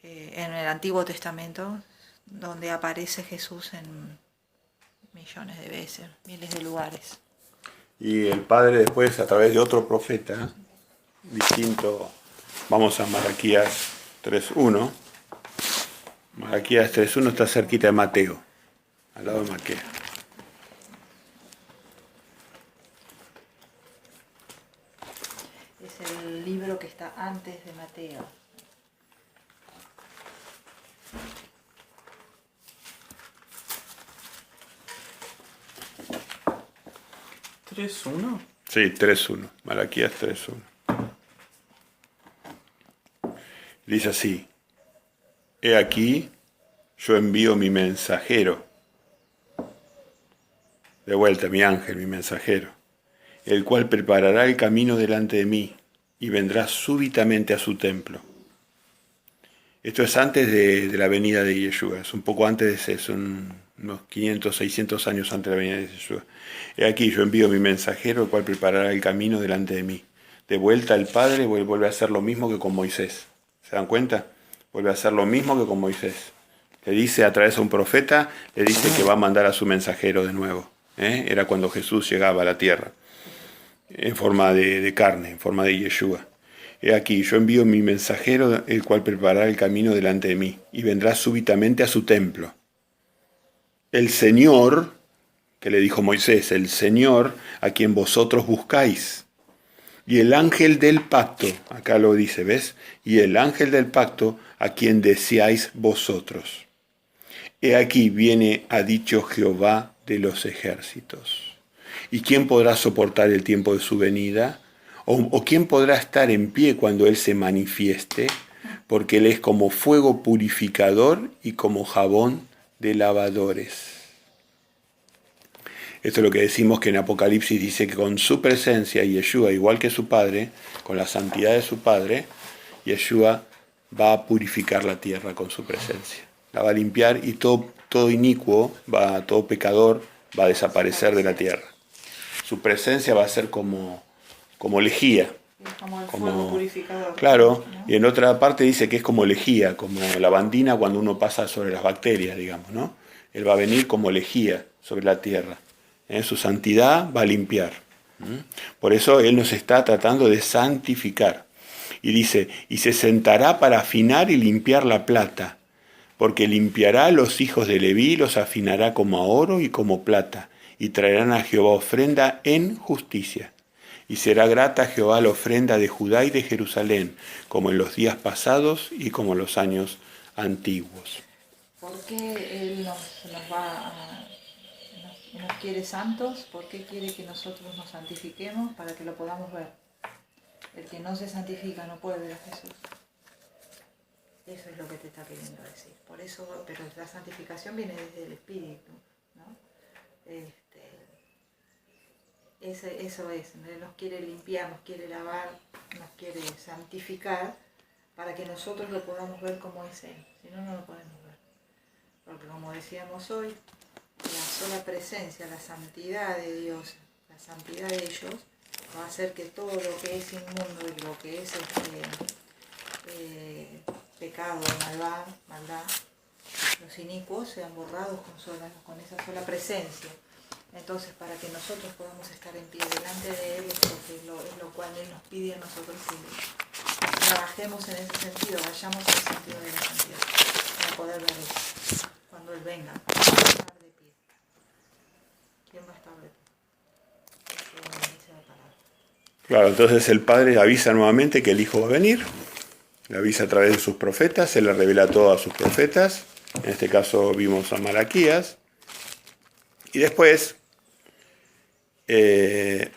en el Antiguo Testamento, donde aparece Jesús en millones de veces, miles de lugares. Y el Padre después, a través de otro profeta distinto, vamos a Malaquías 3.1. Malaquías 3.1 está cerquita de Mateo, al lado de Mateo. Es el libro que está antes de Mateo. ¿3:1? Sí, 3.1, Malaquías 3.1. Dice así: He aquí, yo envío mi mensajero, de vuelta mi ángel, mi mensajero, el cual preparará el camino delante de mí, y vendrá súbitamente a su templo. Esto es antes de la venida de Yeshua, es un poco antes de eso, unos 500, 600 años antes de la venida de Yeshua. He aquí, yo envío mi mensajero, el cual preparará el camino delante de mí. De vuelta el Padre vuelve a hacer lo mismo que con Moisés. ¿Se dan cuenta? Vuelve a hacer lo mismo que con Moisés. Le dice a través de un profeta, le dice que va a mandar a su mensajero de nuevo. Era cuando Jesús llegaba a la tierra, en forma de carne, en forma de Yeshua. He aquí, yo envío mi mensajero, el cual preparará el camino delante de mí, y vendrá súbitamente a su templo. El Señor, que le dijo Moisés, el Señor a quien vosotros buscáis, y el ángel del pacto, acá lo dice, ¿ves? Y el ángel del pacto a quien deseáis vosotros. He aquí viene, ha dicho Jehová de los ejércitos. ¿Y quién podrá soportar el tiempo de su venida? ¿O quién podrá estar en pie cuando Él se manifieste? Porque Él es como fuego purificador y como jabón de lavadores. Esto es lo que decimos que en Apocalipsis dice que con su presencia, Yeshua, igual que su Padre, con la santidad de su Padre, Yeshua va a purificar la tierra con su presencia. La va a limpiar y todo inicuo, todo pecador va a desaparecer de la tierra. Su presencia va a ser como lejía. Como el fuego purificador. Claro, ¿no? y en otra parte dice que es como lejía, como lavandina cuando uno pasa sobre las bacterias, digamos, ¿no? Él va a venir como lejía sobre la tierra. Su santidad va a limpiar. Por eso Él nos está tratando de santificar. Y dice, y se sentará para afinar y limpiar la plata, porque limpiará a los hijos de Leví y los afinará como a oro y como plata, y traerán a Jehová ofrenda en justicia. Y será grata a Jehová la ofrenda de Judá y de Jerusalén, como en los días pasados y como en los años antiguos. ¿Por qué Él nos quiere santos? ¿Por qué quiere que nosotros nos santifiquemos? Para que lo podamos ver. El que no se santifica no puede ver a Jesús. Eso es lo que te está queriendo decir. Por eso, pero la santificación viene desde el Espíritu, ¿no? Eso es, Él nos quiere limpiar, nos quiere lavar, nos quiere santificar para que nosotros lo podamos ver como es Él. Si no, no lo podemos ver. Porque como decíamos hoy, la sola presencia, la santidad de Dios, la santidad de ellos, va a hacer que todo lo que es inmundo y lo que es pecado, maldad, los inicuos sean borrados con esa sola presencia. Entonces, para que nosotros podamos estar en pie delante de Él, es lo cual Él nos pide a nosotros que trabajemos en ese sentido, vayamos en el sentido de la santidad, para poder verlo cuando Él venga. ¿Quién va a estar de pie? ¿Quién va a estar de pie? Dice la palabra. Claro, entonces el Padre avisa nuevamente que el Hijo va a venir, le avisa a través de sus profetas, se le revela todo a sus profetas, en este caso vimos a Malaquías, y después en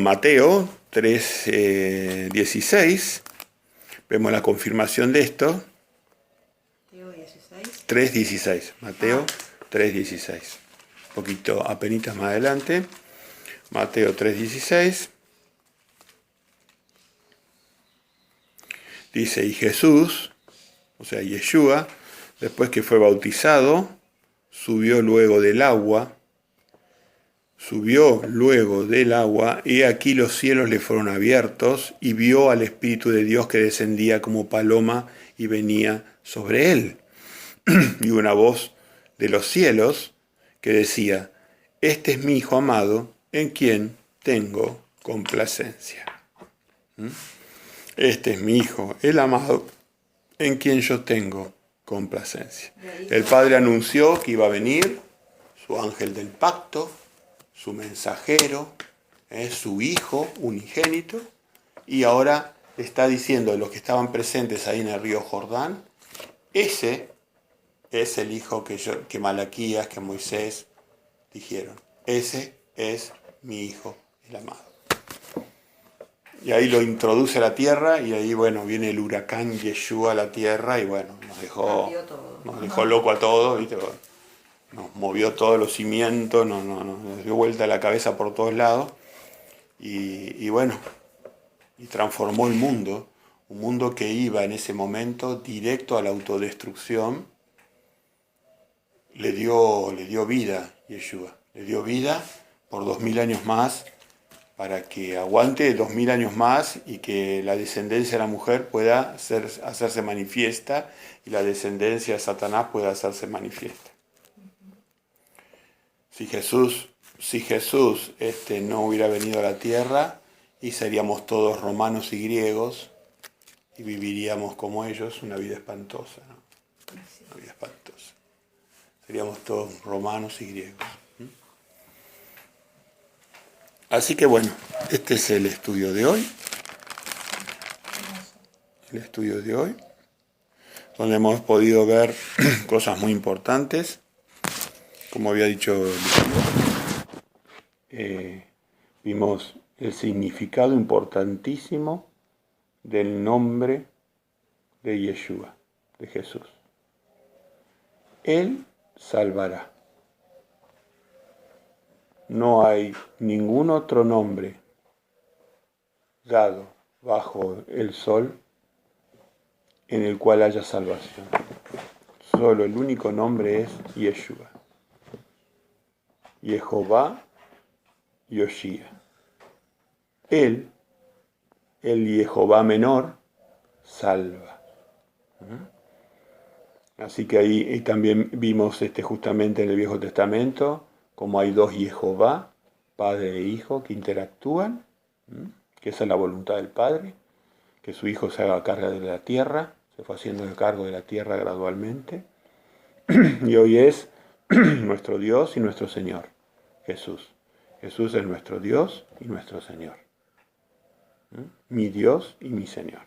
Mateo 3:16 vemos la confirmación de esto. Mateo 16. 3:16. Mateo 3:16. Un poquito apenitas más adelante. Mateo 3:16. Dice, y Jesús, o sea, Yeshua, después que fue bautizado, subió luego del agua, y aquí los cielos le fueron abiertos, y vio al Espíritu de Dios que descendía como paloma y venía sobre él. Y una voz de los cielos que decía, este es mi Hijo amado, en quien tengo complacencia. Este es mi Hijo, el amado, en quien yo tengo complacencia. El Padre anunció que iba a venir su ángel del pacto, su mensajero, su Hijo unigénito, y ahora está diciendo a los que estaban presentes ahí en el río Jordán, ese es el Hijo que Malaquías, que Moisés dijeron. Ese es mi Hijo, el amado. Y ahí lo introduce a la tierra, y ahí, bueno, viene el huracán Yeshua a la tierra, y bueno, nos dejó loco a todos, ¿viste? Nos movió todos los cimientos, nos dio vuelta la cabeza por todos lados, y bueno, y transformó el mundo, un mundo que iba en ese momento directo a la autodestrucción. Le dio vida Yeshua, le dio vida por 2000 años más, para que aguante 2000 años más y que la descendencia de la mujer pueda hacerse manifiesta y la descendencia de Satanás pueda hacerse manifiesta. Si Jesús no hubiera venido a la tierra, y seríamos todos romanos y griegos y viviríamos como ellos una vida espantosa, ¿no? Una vida espantosa. Seríamos todos romanos y griegos. Así que bueno, este es el estudio de hoy. Donde hemos podido ver cosas muy importantes. Como había dicho vimos el significado importantísimo del nombre de Yeshua, de Jesús. Él salvará. No hay ningún otro nombre dado bajo el sol en el cual haya salvación. Solo el único nombre es Yeshua. Jehová Yoshia. Él, el Jehová menor, salva. Así que ahí también vimos justamente en el Viejo Testamento como hay dos Jehová, Padre e Hijo, que interactúan, que esa es la voluntad del Padre, que su Hijo se haga cargo de la tierra, se fue haciendo el cargo de la tierra gradualmente, y hoy es nuestro Dios y nuestro Señor, Jesús. Jesús es nuestro Dios y nuestro Señor. Mi Dios y mi Señor.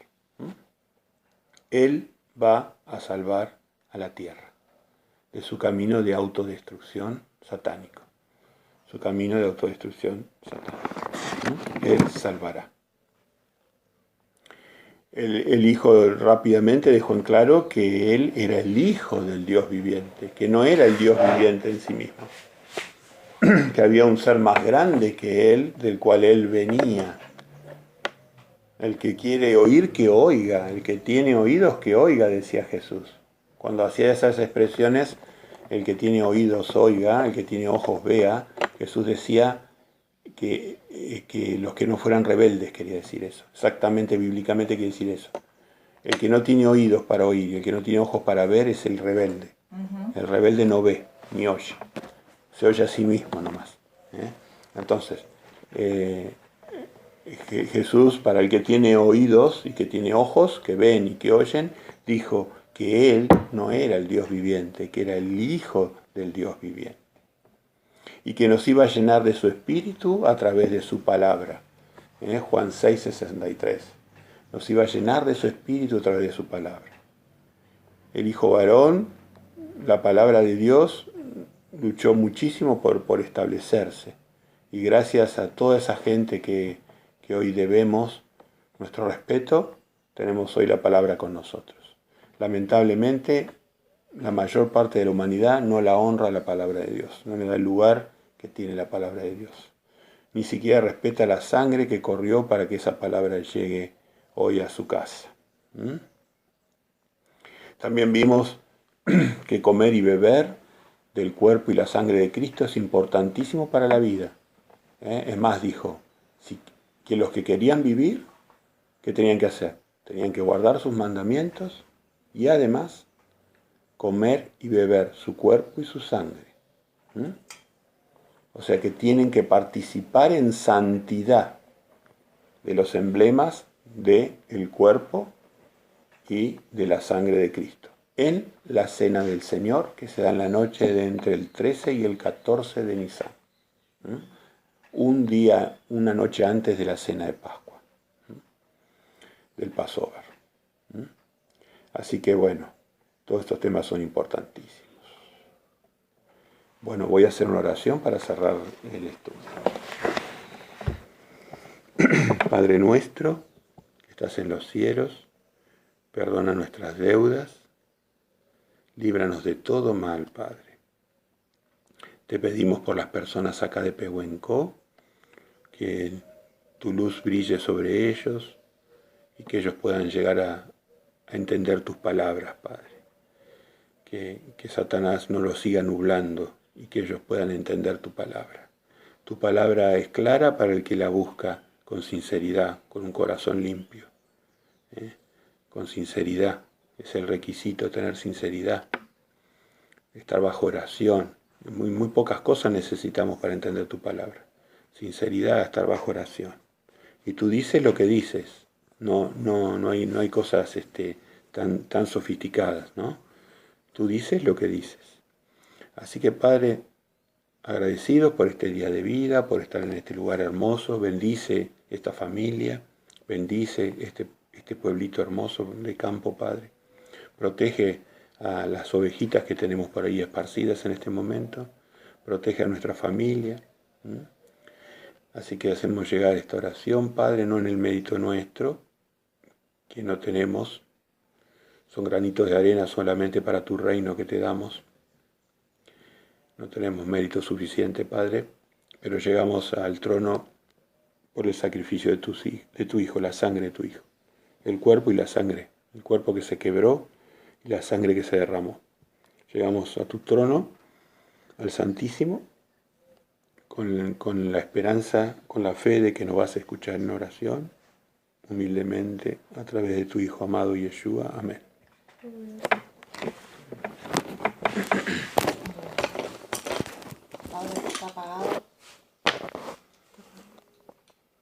Él va a salvar a la tierra de su camino de autodestrucción satánico. Su camino de autodestrucción satánico. Él salvará. El Hijo rápidamente dejó en claro que Él era el Hijo del Dios viviente, que no era el Dios viviente en sí mismo, que había un ser más grande que Él, del cual Él venía. El que quiere oír, que oiga, el que tiene oídos, que oiga, decía Jesús. Cuando hacía esas expresiones, el que tiene oídos oiga, el que tiene ojos vea, Jesús decía que los que no fueran rebeldes, quería decir eso. Exactamente, bíblicamente quiere decir eso. El que no tiene oídos para oír, el que no tiene ojos para ver es el rebelde. El rebelde no ve, ni oye. Se oye a sí mismo nomás. Entonces, Jesús, para el que tiene oídos y que tiene ojos, que ven y que oyen, dijo que Él no era el Dios viviente, que era el Hijo del Dios viviente. Y que nos iba a llenar de su Espíritu a través de su palabra. Juan 6:63. Nos iba a llenar de su Espíritu a través de su palabra. El Hijo varón, la palabra de Dios, luchó muchísimo por establecerse. Y gracias a toda esa gente que hoy debemos nuestro respeto, tenemos hoy la palabra con nosotros. Lamentablemente, la mayor parte de la humanidad no la honra la palabra de Dios, no le da el lugar que tiene la palabra de Dios. Ni siquiera respeta la sangre que corrió para que esa palabra llegue hoy a su casa. También vimos que comer y beber del cuerpo y la sangre de Cristo es importantísimo para la vida. Es más, dijo, que los que querían vivir, ¿qué tenían que hacer? Tenían que guardar sus mandamientos y además comer y beber su cuerpo y su sangre. O sea que tienen que participar en santidad de los emblemas del cuerpo y de la sangre de Cristo. En la cena del Señor, que se da en la noche de entre el 13 y el 14 de Nisan. Un día, una noche antes de la cena de Pascua, del Passover. Así que bueno, todos estos temas son importantísimos. Bueno, voy a hacer una oración para cerrar el estudio. Padre nuestro, que estás en los cielos, perdona nuestras deudas, líbranos de todo mal, Padre. Te pedimos por las personas acá de Pehuenco, que tu luz brille sobre ellos y que ellos puedan llegar a entender tus palabras, Padre. Que Satanás no los siga nublando y que ellos puedan entender tu palabra. Tu palabra es clara para el que la busca con sinceridad, con un corazón limpio. Con sinceridad, es el requisito tener sinceridad. Estar bajo oración. Muy pocas cosas necesitamos para entender tu palabra. Sinceridad, estar bajo oración. Y tú dices lo que dices. No hay cosas tan sofisticadas, ¿no? Tú dices lo que dices. Así que, Padre, agradecido por este día de vida, por estar en este lugar hermoso, bendice esta familia, bendice este pueblito hermoso de campo, Padre. Protege a las ovejitas que tenemos por ahí esparcidas en este momento, protege a nuestra familia. Así que hacemos llegar esta oración, Padre, no en el mérito nuestro, que no tenemos, son granitos de arena solamente para tu reino que te damos. No tenemos mérito suficiente, Padre, pero llegamos al trono por el sacrificio de tu Hijo, la sangre de tu Hijo, el cuerpo y la sangre, el cuerpo que se quebró y la sangre que se derramó. Llegamos a tu trono, al Santísimo, con la esperanza, con la fe de que nos vas a escuchar en oración, humildemente, a través de tu Hijo amado Yeshua. Amén. Ahora está apagado.